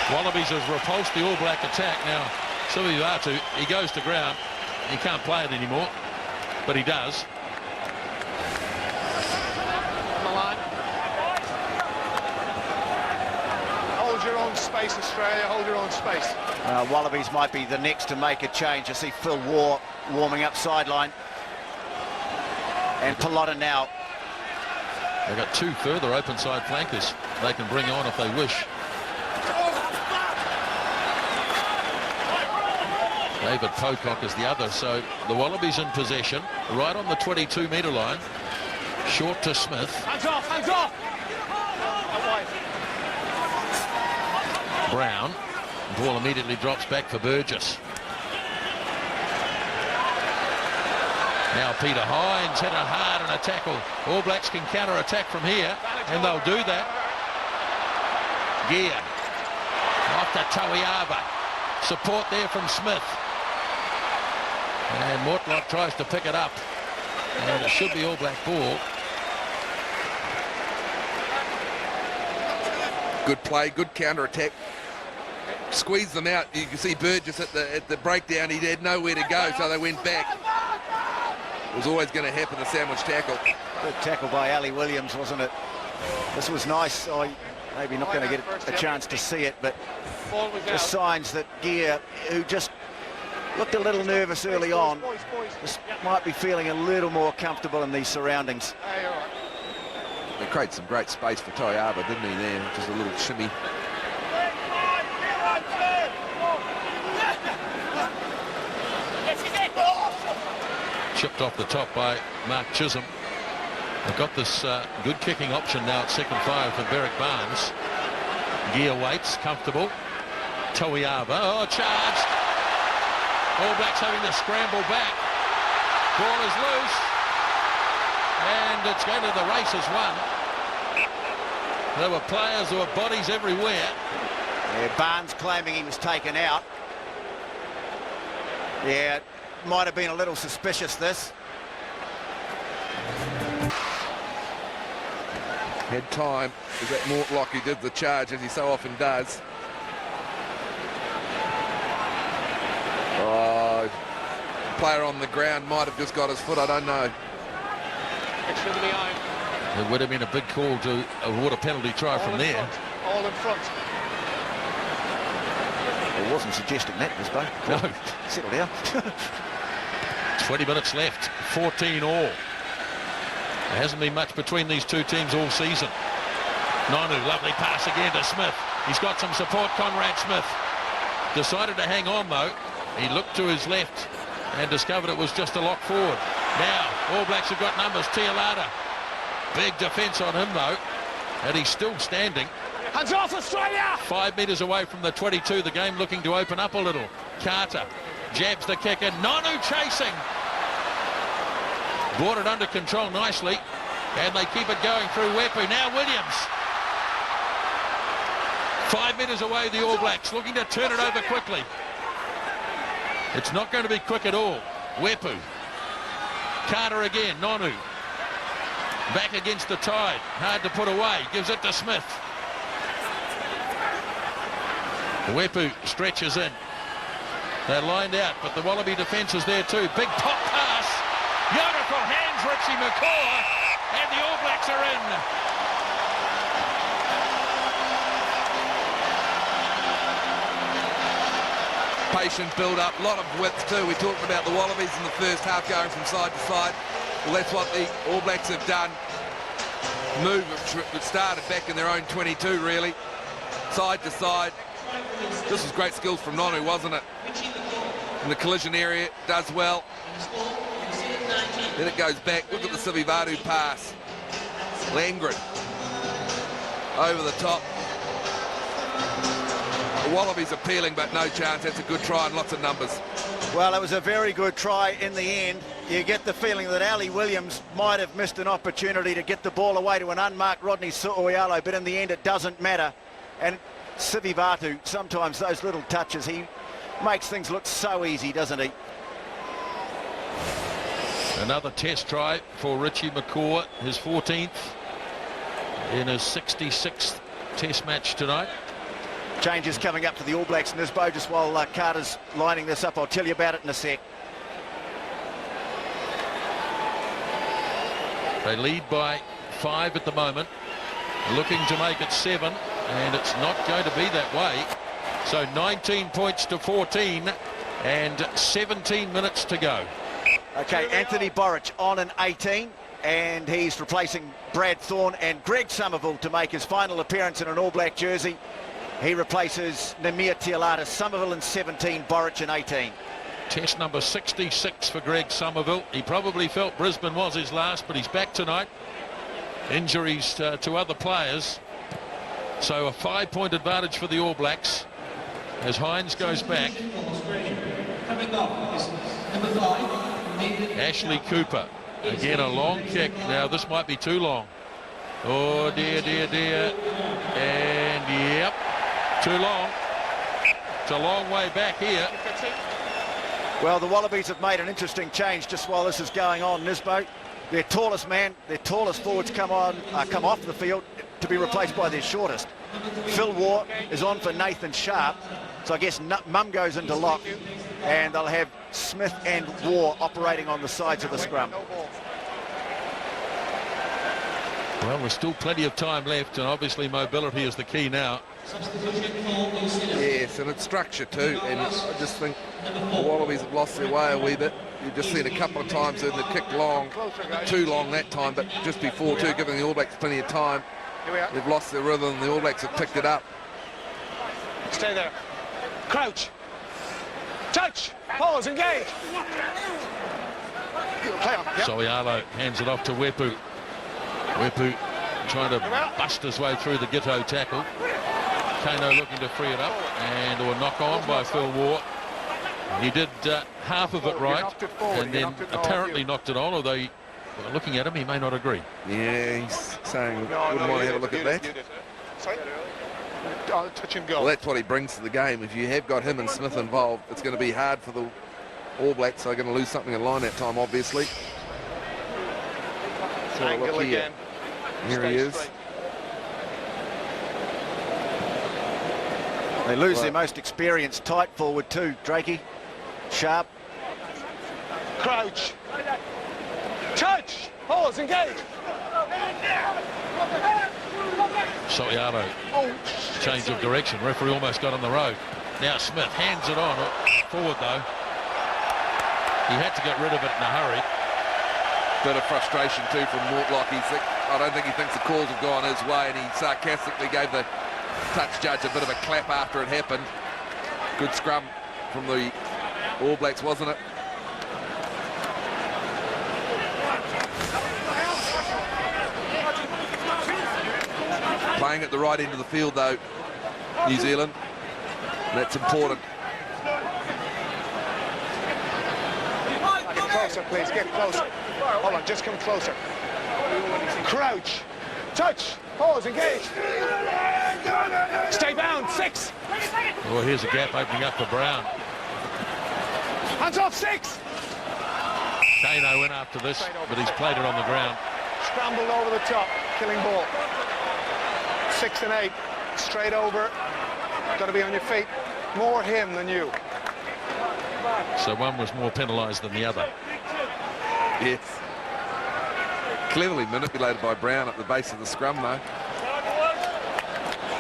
Wallabies has repulsed the All Black attack. Now, Sivivatu, he goes to ground. He can't play it anymore, but he does. On the line. Hold your own space, Australia. Hold your own space. Wallabies might be the next to make a change. I see Phil Waugh warming up sideline. And Pelota now. They've got two further open side flankers they can bring on if they wish. David Pocock is the other, so the Wallabies in possession, right on the 22-metre line. Short to Smith. Hands off, hands off! Brown. Ball immediately drops back for Burgess. Now Peter Hines hit it hard in a tackle. All Blacks can counter-attack from here, and they'll do that. Gear. Off to Tawiava. Support there from Smith. And Mortlock tries to pick it up. And it should be All Black ball. Good play, good counter-attack. Squeeze them out. You can see Burgess at the breakdown. He had nowhere to go, so they went back. It was always going to happen, the sandwich tackle. Good tackle by Ali Williams, wasn't it? This was nice. Maybe not going to get a chance to see it, but the signs that Gear, who just looked a little nervous early on, just might be feeling a little more comfortable in these surroundings. He created some great space for Toyaba, didn't he, there? Just a little shimmy. Chipped off the top by Mark Chisholm. They've got this good kicking option now at second fire for Berwick Barnes. Gear waits, comfortable. Toiava, oh, charged. All Blacks having to scramble back. Ball is loose. And it's going to the races one. There were players, there were bodies everywhere. Yeah, Barnes claiming he was taken out. Yeah, might have been a little suspicious, this. Had time. Is that Mortlock who did the charge, as he so often does. Oh, player on the ground might have just got his foot, I don't know. It would have been a big call to award a penalty try from there. All in front. It wasn't suggesting that, Lisbo. No. Settle down. 20 minutes left, 14 all. There hasn't been much between these two teams all season. Nonu, lovely pass again to Smith. He's got some support, Conrad Smith. Decided to hang on though. He looked to his left and discovered it was just a lock forward. Now, All Blacks have got numbers. Tialata. Big defence on him though. And he's still standing. Hands off Australia! 5 metres away from the 22. The game looking to open up a little. Carter jabs the kick and Nonu chasing. Brought it under control nicely. And they keep it going through Wepu. Now Williams. 5 metres away, the All Blacks looking to turn it over quickly. It's not going to be quick at all. Wepu. Carter again. Nonu. Back against the tide. Hard to put away. Gives it to Smith. Wepu stretches in. They're lined out, but the Wallaby defence is there too. Big pop pass. Beautiful hands, Richie McCaw. And the All Blacks are in. Patient build-up, a lot of width too. We talked about the Wallabies in the first half going from side to side. Well, that's what the All Blacks have done. Move that started back in their own 22, really. Side to side. This was great skills from Nonu, wasn't it? In the collision area, does well. Then it goes back. Look at the Sivivatu pass. Langren. Over the top. The Wallabies are peeling, but no chance. That's a good try and lots of numbers. Well, it was a very good try in the end. You get the feeling that Ali Williams might have missed an opportunity to get the ball away to an unmarked Rodney Su'uialo, but in the end it doesn't matter. And Sivivatu, sometimes those little touches, he makes things look so easy, doesn't he? Another test try for Richie McCaw, his 14th in his 66th test match tonight. Changes coming up to the All Blacks, Nisbo, just while Carter's lining this up. I'll tell you about it in a sec. They lead by 5 at the moment, looking to make it 7, and it's not going to be that way. So 19 points to 14 and 17 minutes to go. Okay, Anthony Borich on an 18, and he's replacing Brad Thorne and Greg Somerville to make his final appearance in an All Black jersey. He replaces Namir Tialata. Somerville in 17, Borich in 18. Test number 66 for Greg Somerville. He probably felt Brisbane was his last, but he's back tonight. Injuries to other players. So a 5-point advantage for the All Blacks as Hines goes back. Ashley Cooper. Again, a long kick. Now, this might be too long. Oh, dear, dear, dear. And, yep, too long. It's a long way back here. Well, the Wallabies have made an interesting change just while this is going on, Nisbo. Their tallest man, their tallest forwards come off the field to be replaced by their shortest. Phil Waugh is on for Nathan Sharp. So I guess Mum goes into lock, and they'll have Smith and Waugh operating on the sides of the scrum. Well, there's still plenty of time left, and obviously mobility is the key now. Yes, and it's structure too, and I just think the Wallabies have lost their way a wee bit. You've just seen a couple of times in the kick long, too long that time, but just before too, giving the All Blacks plenty of time. They've lost their rhythm, and the All Blacks have picked it up. Stay there. Crouch. Touch. Pause. Engage. Play on. Yep. Su'uialo hands it off to Wepu. Wepu trying to bust his way through the Giteau tackle. Kano looking to free it up, and or knock on by Phil Waugh. He did half of it right, and then apparently knocked it on, although looking at him, he may not agree. Yeah, he's saying, wouldn't want to have a look at that. Touch and go. Well, that's what he brings to the game. If you have got him and Smith involved, it's going to be hard for the All Blacks. They're going to lose something in line that time, obviously. So look here. Here he is. They lose their most experienced tight forward too, Drakey. Sharp. Crouch. Touch. Pause. Engage. Soialo, change of direction. Referee almost got on the road. Now Smith hands it on. Forward though. He had to get rid of it in a hurry. Bit of frustration too from Mortlock. I don't think he thinks the calls have gone his way, and he sarcastically gave the touch judge a bit of a clap after it happened. Good scrum from the All Blacks, wasn't it? Playing at the right end of the field though, New Zealand. That's important. Get closer, please. Get closer. Hold on, just come closer. Crouch. Touch. Pause. Engage. Stay bound. 6. Well, here's a gap opening up for Brown. Hands off. 6. Kano went after this, but he's played it on the ground. Scrambled over the top. Killing ball. 6 and 8. Straight over. Got to be on your feet. More him than you. So one was more penalised than the other. Yes. Cleverly manipulated by Brown at the base of the scrum though.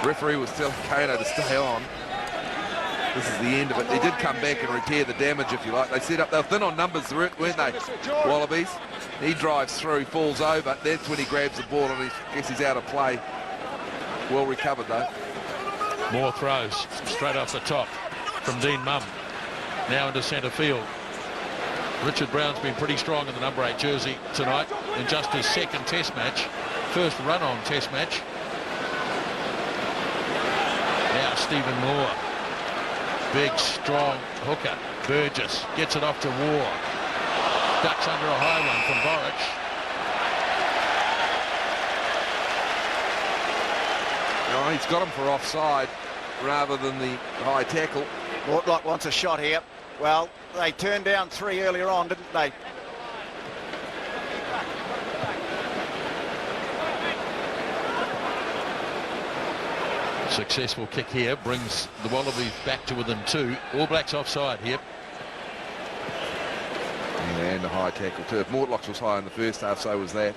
Referee was telling Kano to stay on. This is the end of it. They did come back and repair the damage, if you like. They set up, they were thin on numbers, weren't they, Wallabies? He drives through, falls over. That's when he grabs the ball and I guess he's out of play. Well recovered though. More throws straight off the top from Dean Mumm. Now into centre field. Richard Brown's been pretty strong in the number 8 jersey tonight in just his second test match. First run-on test match. Now Stephen Moore. Big, strong hooker. Burgess gets it off to War. Ducks under a high one from Borich. Oh, he's got him for offside rather than the high tackle. Mortlock wants a shot here. Well, they turned down 3 earlier on, didn't they? Successful kick here brings the Wallabies back to within 2. All Blacks offside here. And a high tackle too. If Mortlock's was high in the first half, so was that.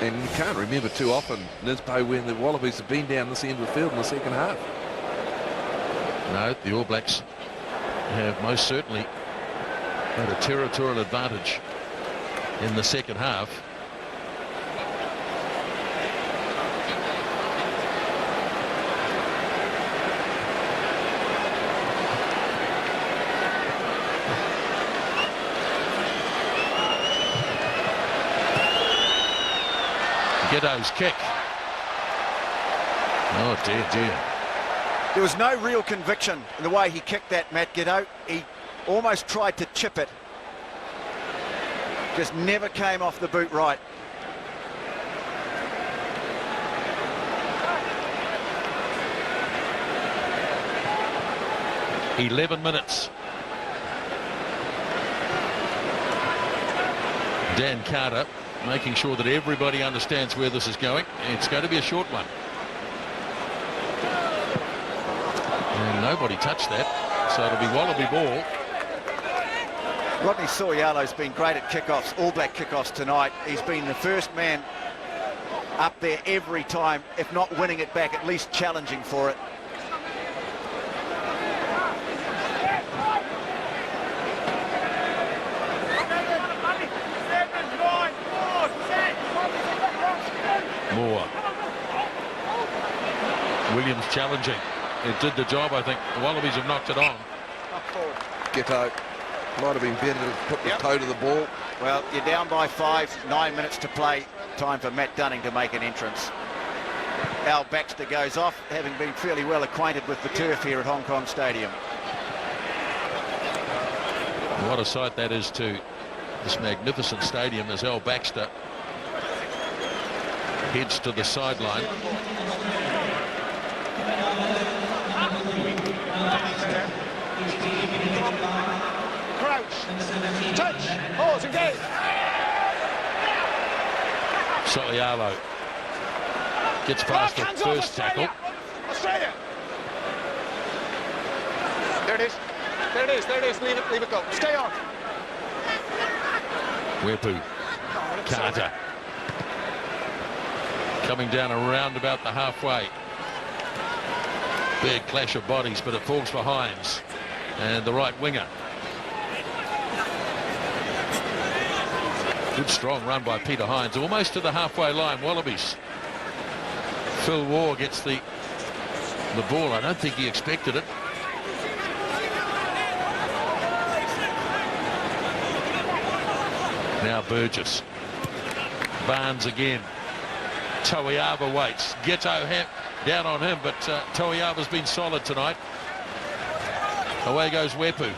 And you can't remember too often, Nisbo, when the Wallabies have been down this end of the field in the second half. No, the All Blacks have most certainly had a territorial advantage in the second half. Giddo's kick. Oh dear, dear. There was no real conviction in the way he kicked that, Matt Giddo. He almost tried to chip it. Just never came off the boot right. "11 minutes. Dan Carter making sure that everybody understands where this is going. It's going to be a short one. And nobody touched that, so it'll be Wallaby ball. Rodney Soialo's been great at kickoffs, All Black kickoffs tonight. He's been the first man up there every time, if not winning it back, at least challenging for it. Moore. Williams challenging. It did the job, I think. The Wallabies have knocked it on. Ghetto might have been better to put the toe to the ball. Well, you're down by 5, 9 minutes to play. Time for Matt Dunning to make an entrance. Al Baxter goes off, having been fairly well acquainted with the turf here at Hong Kong Stadium. What a sight that is to this magnificent stadium as Al Baxter heads to the sideline. Crouch. Touch. Pause. Engage. Soialo gets past the first tackle. Australia. it is. There it is. There it is. Leave it go. Stay on. Wepu. Carter. Coming down around about the halfway. Big clash of bodies, but it falls for Hines and the right winger. Good strong run by Peter Hines, almost to the halfway line. Wallabies. Phil Waugh gets the ball. I don't think he expected it. Now Burgess. Barnes again. Toiava waits. Ghetto down on him, but Toiava's been solid tonight. Away goes Wepu.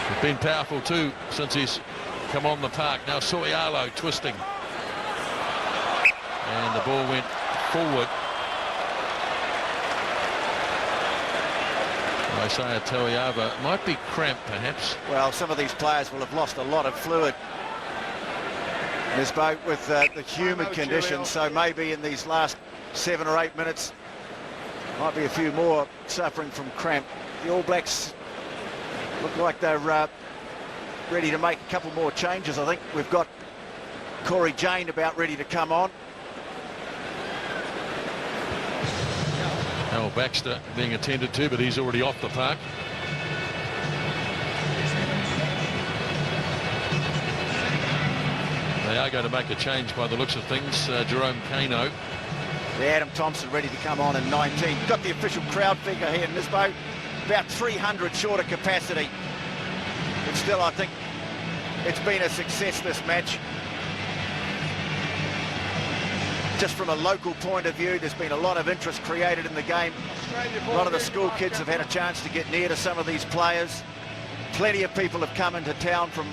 He's been powerful too since he's come on the park. Now Soialo twisting. And the ball went forward. Isaiah Toiava might be cramped perhaps. Well, some of these players will have lost a lot of fluid this boat with the humid conditions, so maybe in these last 7 or 8 minutes might be a few more suffering from cramp. The All Blacks look like they're ready to make a couple more changes. I think we've got Corey Jane about ready to come on. Al Baxter being attended to, but he's already off the park. They are going to make a change by the looks of things. Jerome Kano. The Adam Thompson ready to come on in 19. Got the official crowd figure here in this boat. About 300 shorter capacity. But still, I think it's been a success, this match. Just from a local point of view, there's been a lot of interest created in the game. A lot of the school kids have had a chance to get near to some of these players. Plenty of people have come into town from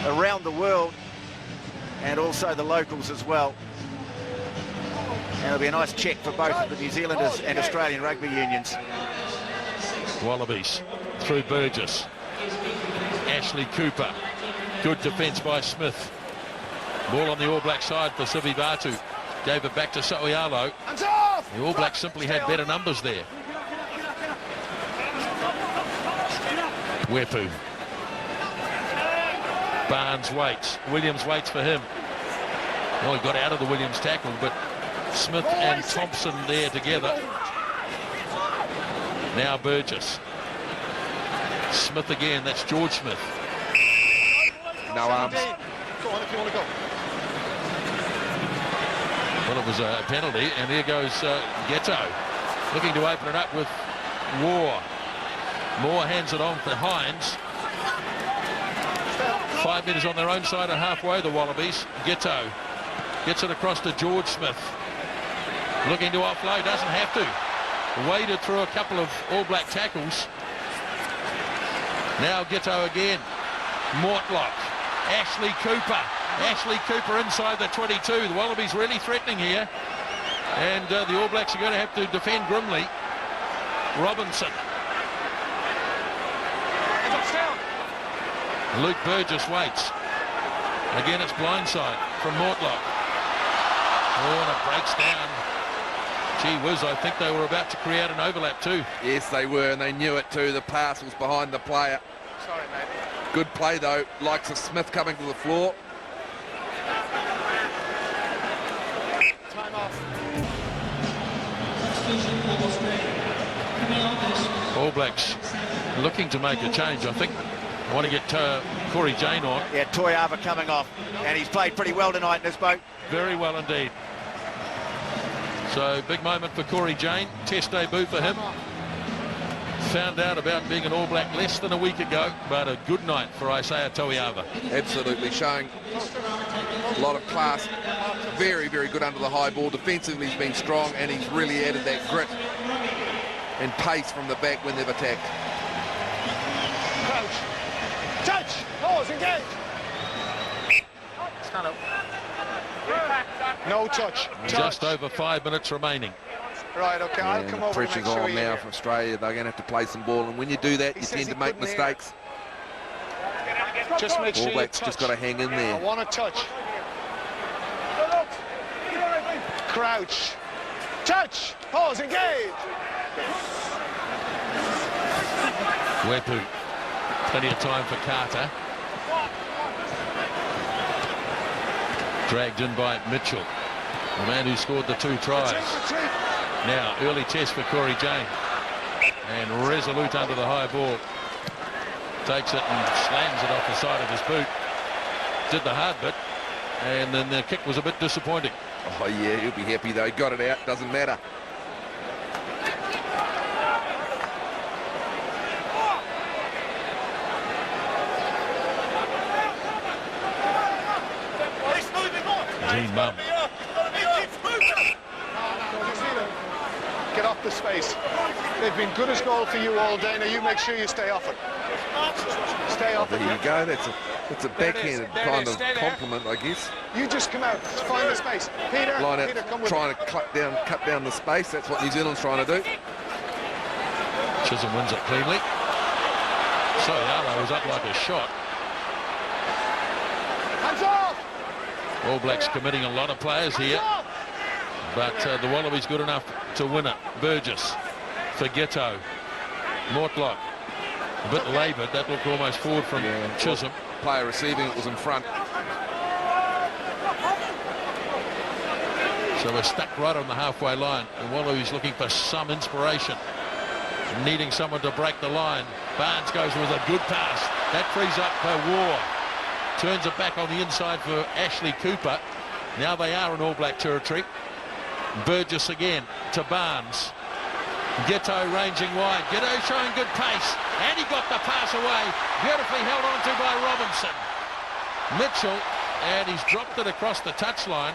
around the world, and also the locals as well. And it'll be a nice check for both of the New Zealanders and Australian rugby unions. Wallabies through Burgess. Ashley Cooper. Good defence by Smith. Ball on the All Black side for Sivivatu. Gave it back to Soialo. The All Blacks simply had better numbers there. Wepu. Barnes waits. Williams waits for him. Well, he got out of the Williams tackle, but Smith and Thompson there together. Now Burgess. Smith again. That's George Smith. No arms. Go on if you want to go. Well, it was a penalty, and here goes Ghetto, looking to open it up with Waugh. Moore hands it on for Hines. 5 metres on their own side at halfway, the Wallabies. Ghetto gets it across to George Smith. Looking to offload, doesn't have to. Waded through a couple of All Black tackles. Now Ghetto again. Mortlock. Ashley Cooper. Ashley Cooper inside the 22. The Wallabies really threatening here. And the All Blacks are going to have to defend grimly. Robinson. Luke Burgess waits. Again, it's blindside from Mortlock. Oh, and it breaks down. Gee whiz, I think they were about to create an overlap too. Yes, they were, and they knew it too. The pass was behind the player. Sorry, mate. Good play, though. Likes of Smith coming to the floor. Time off. All Blacks looking to make a change, I think. Want to get Corey Jane on. Yeah, Toiava coming off, and he's played pretty well tonight in this boat. Very well indeed. So big moment for Corey Jane. Test debut for him. Found out about being an All Black less than a week ago, but a good night for Isaiah Toiava. Absolutely, showing a lot of class. Very, very good under the high ball. Defensively, he's been strong, and he's really added that grit and pace from the back when they've attacked. Crouch. Touch. Pause. Engage. Stand up. No touch. Just over 5 minutes remaining. Right, okay, I'll come over and make pressure's sure on you're now here. for Australia. They're going to have to play some ball, and when you do that, He you says tend he to make couldn't hear. mistakes. Just make sure All you Blacks touch. just got to hang in I there. want to touch. Crouch. Touch. Pause. Engage. Wepu, plenty of time for Carter. Dragged in by Mitchell, the man who scored the 2 tries. Now, early test for Corey Jane. And resolute under the high ball. Takes it and slams it off the side of his boot. Did the hard bit. And then the kick was a bit disappointing. Oh, yeah, he'll be happy, though. Got it out. Doesn't matter. Mum. Get off the space. They've been good as goal for you all day. Now you make sure you stay off it. Stay off it. There you go. That's a backhanded kind of compliment, I guess. You just come out, find the space. Peter, line out, Peter, come with trying to cut down the space. That's what New Zealand's trying to do. Chisholm wins it cleanly. So Yaro was up like a shot. Hands off! All Blacks committing a lot of players here, but the Wallabies good enough to win it. Burgess for Ghetto. Mortlock a bit laboured. That looked almost forward from Chisholm. Player receiving it was in front. So we're stuck right on the halfway line. The Wallabies looking for some inspiration, needing someone to break the line. Barnes goes with a good pass. That frees up War. Turns it back on the inside for Ashley Cooper. Now they are in All Black territory. Burgess again to Barnes. Ghetto ranging wide. Ghetto showing good pace. And he got the pass away. Beautifully held on to by Robinson. Mitchell, and he's dropped it across the touchline.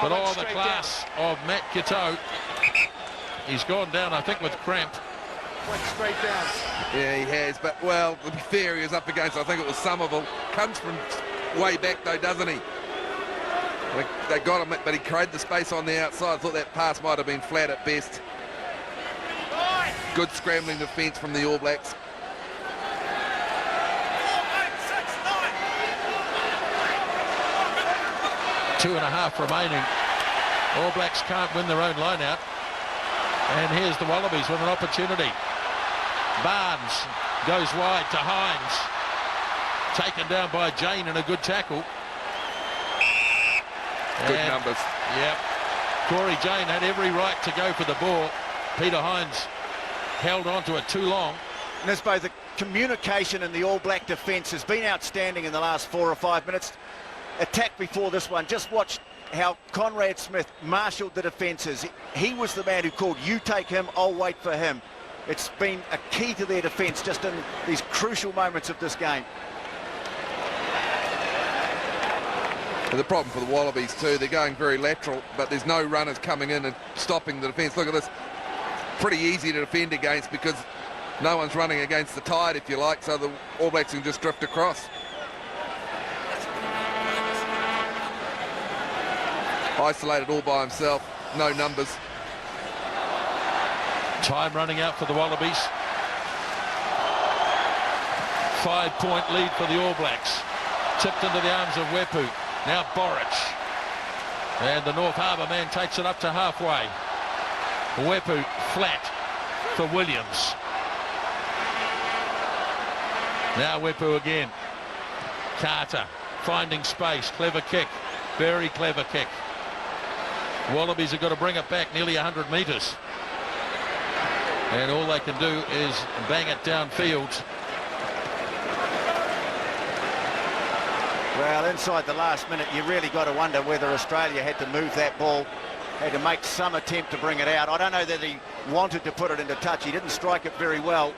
But all the class of Matt Ghetto. He's gone down, I think, with cramp. Went straight down. Yeah, he has, but, well, to be fair, he was up against, I think it was Somerville. Comes from way back, though, doesn't he? They got him, but he created the space on the outside. I thought that pass might have been flat at best. Good scrambling defence from the All Blacks. Two and a half remaining. All Blacks can't win their own line out. And here's the Wallabies with an opportunity. Barnes goes wide to Hines. Taken down by Jane in a good tackle. Good numbers. Yep. Corey Jane had every right to go for the ball. Peter Hines held on to it too long. Nisbo, the communication in the All Black defence has been outstanding in the last 4 or 5 minutes. Attack before this one. Just watch how Conrad Smith marshalled the defences. He was the man who called, you take him, I'll wait for him. It's been a key to their defence just in these crucial moments of this game. And the problem for the Wallabies too, they're going very lateral, but there's no runners coming in and stopping the defence. Look at this. Pretty easy to defend against because no one's running against the tide, if you like, so the All Blacks can just drift across. Isolated all by himself, no numbers. Time running out for the Wallabies. 5-point lead for the All Blacks. Tipped into the arms of Wepu. Now Boric. And the North Harbour man takes it up to halfway. Wepu flat for Williams. Now Wepu again. Carter finding space. Clever kick. Very clever kick. Wallabies have got to bring it back nearly 100 metres. And all they can do is bang it downfield. Well, inside the last minute, you really got to wonder whether Australia had to move that ball, had to make some attempt to bring it out. I don't know that he wanted to put it into touch. He didn't strike it very well.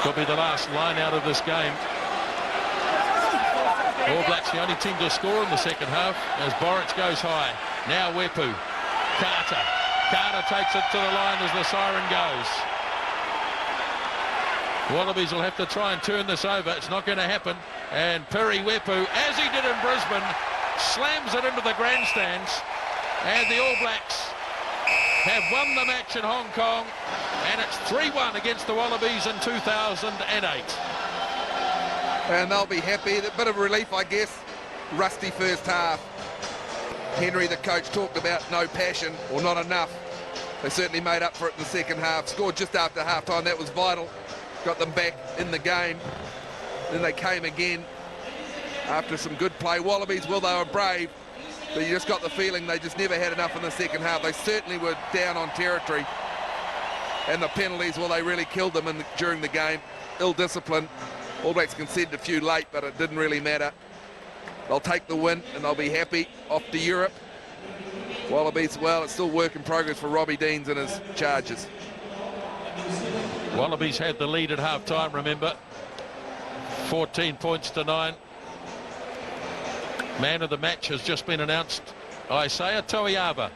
Could be the last line out of this game. All Blacks the only team to score in the second half as Boric goes high. Now Wepu. Carter. Carter takes it to the line as the siren goes. Wallabies will have to try and turn this over. It's not going to happen. And Perry Wepu, as he did in Brisbane, slams it into the grandstands. And the All Blacks have won the match in Hong Kong. and it's 3-1 against the Wallabies in 2008. And they'll be happy. A bit of relief, I guess. Rusty first half. Henry, the coach, talked about no passion or not enough. They certainly made up for it in the second half. Scored just after half-time. That was vital. Got them back in the game. Then they came again after some good play. Wallabies, well, they were brave, but you just got the feeling they just never had enough in the second half. They certainly were down on territory. And the penalties, well, they really killed them during the game. Ill discipline. All Blacks conceded a few late, but it didn't really matter. They'll take the win and they'll be happy. Off to Europe. Wallabies, well, it's still work in progress for Robbie Deans and his charges. Wallabies had the lead at half-time, remember. 14 points to 9. Man of the match has just been announced. Isaiah Toiava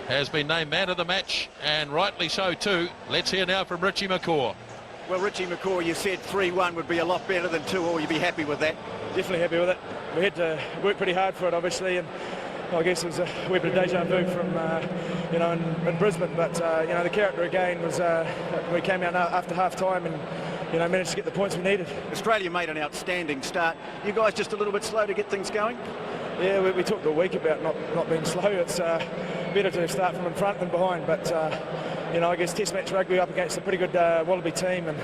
has been named man of the match, and rightly so too. Let's hear now from Richie McCaw. Well, Richie McCaw, you said 3-1 would be a lot better than 2-all. You'd be happy with that? Definitely happy with it. We had to work pretty hard for it, obviously, and I guess it was a wee bit of deja vu from, in Brisbane. But, the character again was we came out after half-time and, managed to get the points we needed. Australia made an outstanding start. You guys just a little bit slow to get things going? Yeah, we talked all week about not being slow. It's better to start from in front than behind. But, I guess Test match rugby up against a pretty good Wallaby team, and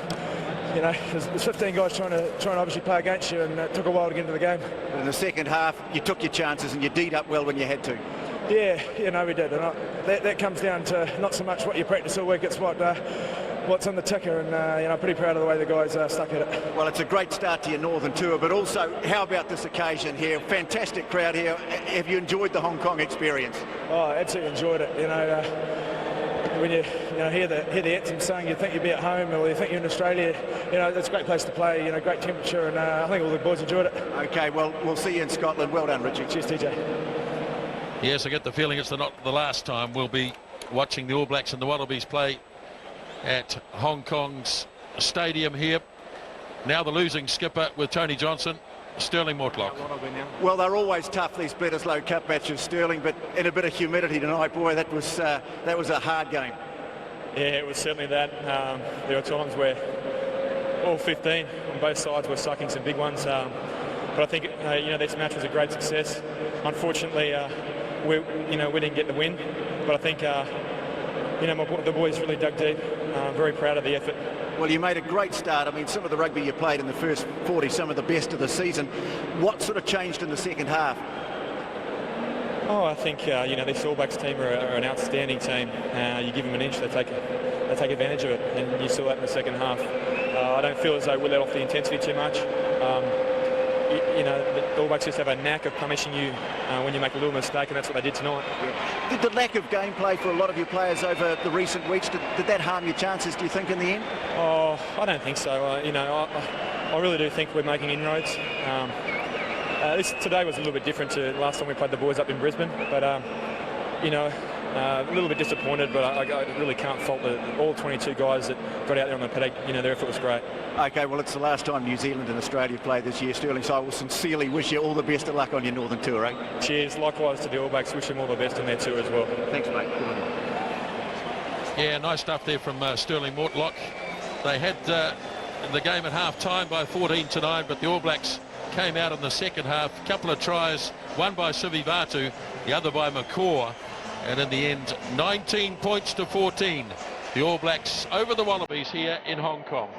there's 15 guys trying to obviously play against you, and it took a while to get into the game. In the second half, you took your chances and you D'd up well when you had to. Yeah, we did, and that comes down to not so much what you practice all week, it's what's on the ticker, and I'm pretty proud of the way the guys stuck at it. Well, it's a great start to your Northern tour, but also, how about this occasion here? Fantastic crowd here. Have you enjoyed the Hong Kong experience? Oh, absolutely enjoyed it. When you hear the anthem sung, you think you'd be at home, or you think you're in Australia. It's a great place to play. Great temperature, and I think all the boys enjoyed it. Okay, well, we'll see you in Scotland. Well done, Richie. Cheers, TJ. Yes, I get the feeling it's not the last time we'll be watching the All Blacks and the Wallabies play at Hong Kong's stadium here. Now the losing skipper with Tony Johnson, Sterling Mortlock. Well, they're always tough, these Bledisloe Cup matches, Sterling, but in a bit of humidity tonight, boy, that was a hard game. Yeah, it was certainly that. There were times where all 15 on both sides were sucking some big ones, but I think this match was a great success. Unfortunately, we didn't get the win, but I think the boys really dug deep. Very proud of the effort. Well, you made a great start. I mean, some of the rugby you played in the first 40, some of the best of the season. What sort of changed in the second half? Oh, I think this All Blacks team are an outstanding team. You give them an inch, they take advantage of it, and you saw that in the second half. I don't feel as though we let off the intensity too much. The All Blacks just have a knack of punishing you when you make a little mistake, and that's what they did tonight. Yeah. Did the lack of gameplay for a lot of your players over the recent weeks, did that harm your chances, do you think, in the end? Oh, I don't think so. I really do think we're making inroads. Today was a little bit different to last time we played the boys up in Brisbane, but a little bit disappointed, but I really can't fault all 22 guys that got out there on the paddock. Their effort was great. Okay, well, it's the last time New Zealand and Australia play this year, Sterling, so I will sincerely wish you all the best of luck on your Northern tour, eh? Cheers. Likewise to the All Blacks. Wish them all the best on their tour as well. Thanks, mate. Good on you. Yeah, nice stuff there from Sterling Mortlock. They had the game at half-time by 14-9, but the All Blacks came out in the second half. A couple of tries, one by Sivivatu, the other by McCaw. And in the end, 19 points to 14. The All Blacks over the Wallabies here in Hong Kong.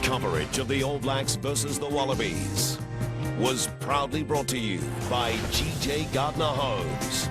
Coverage of the All Blacks versus the Wallabies was proudly brought to you by GJ Gardner Homes.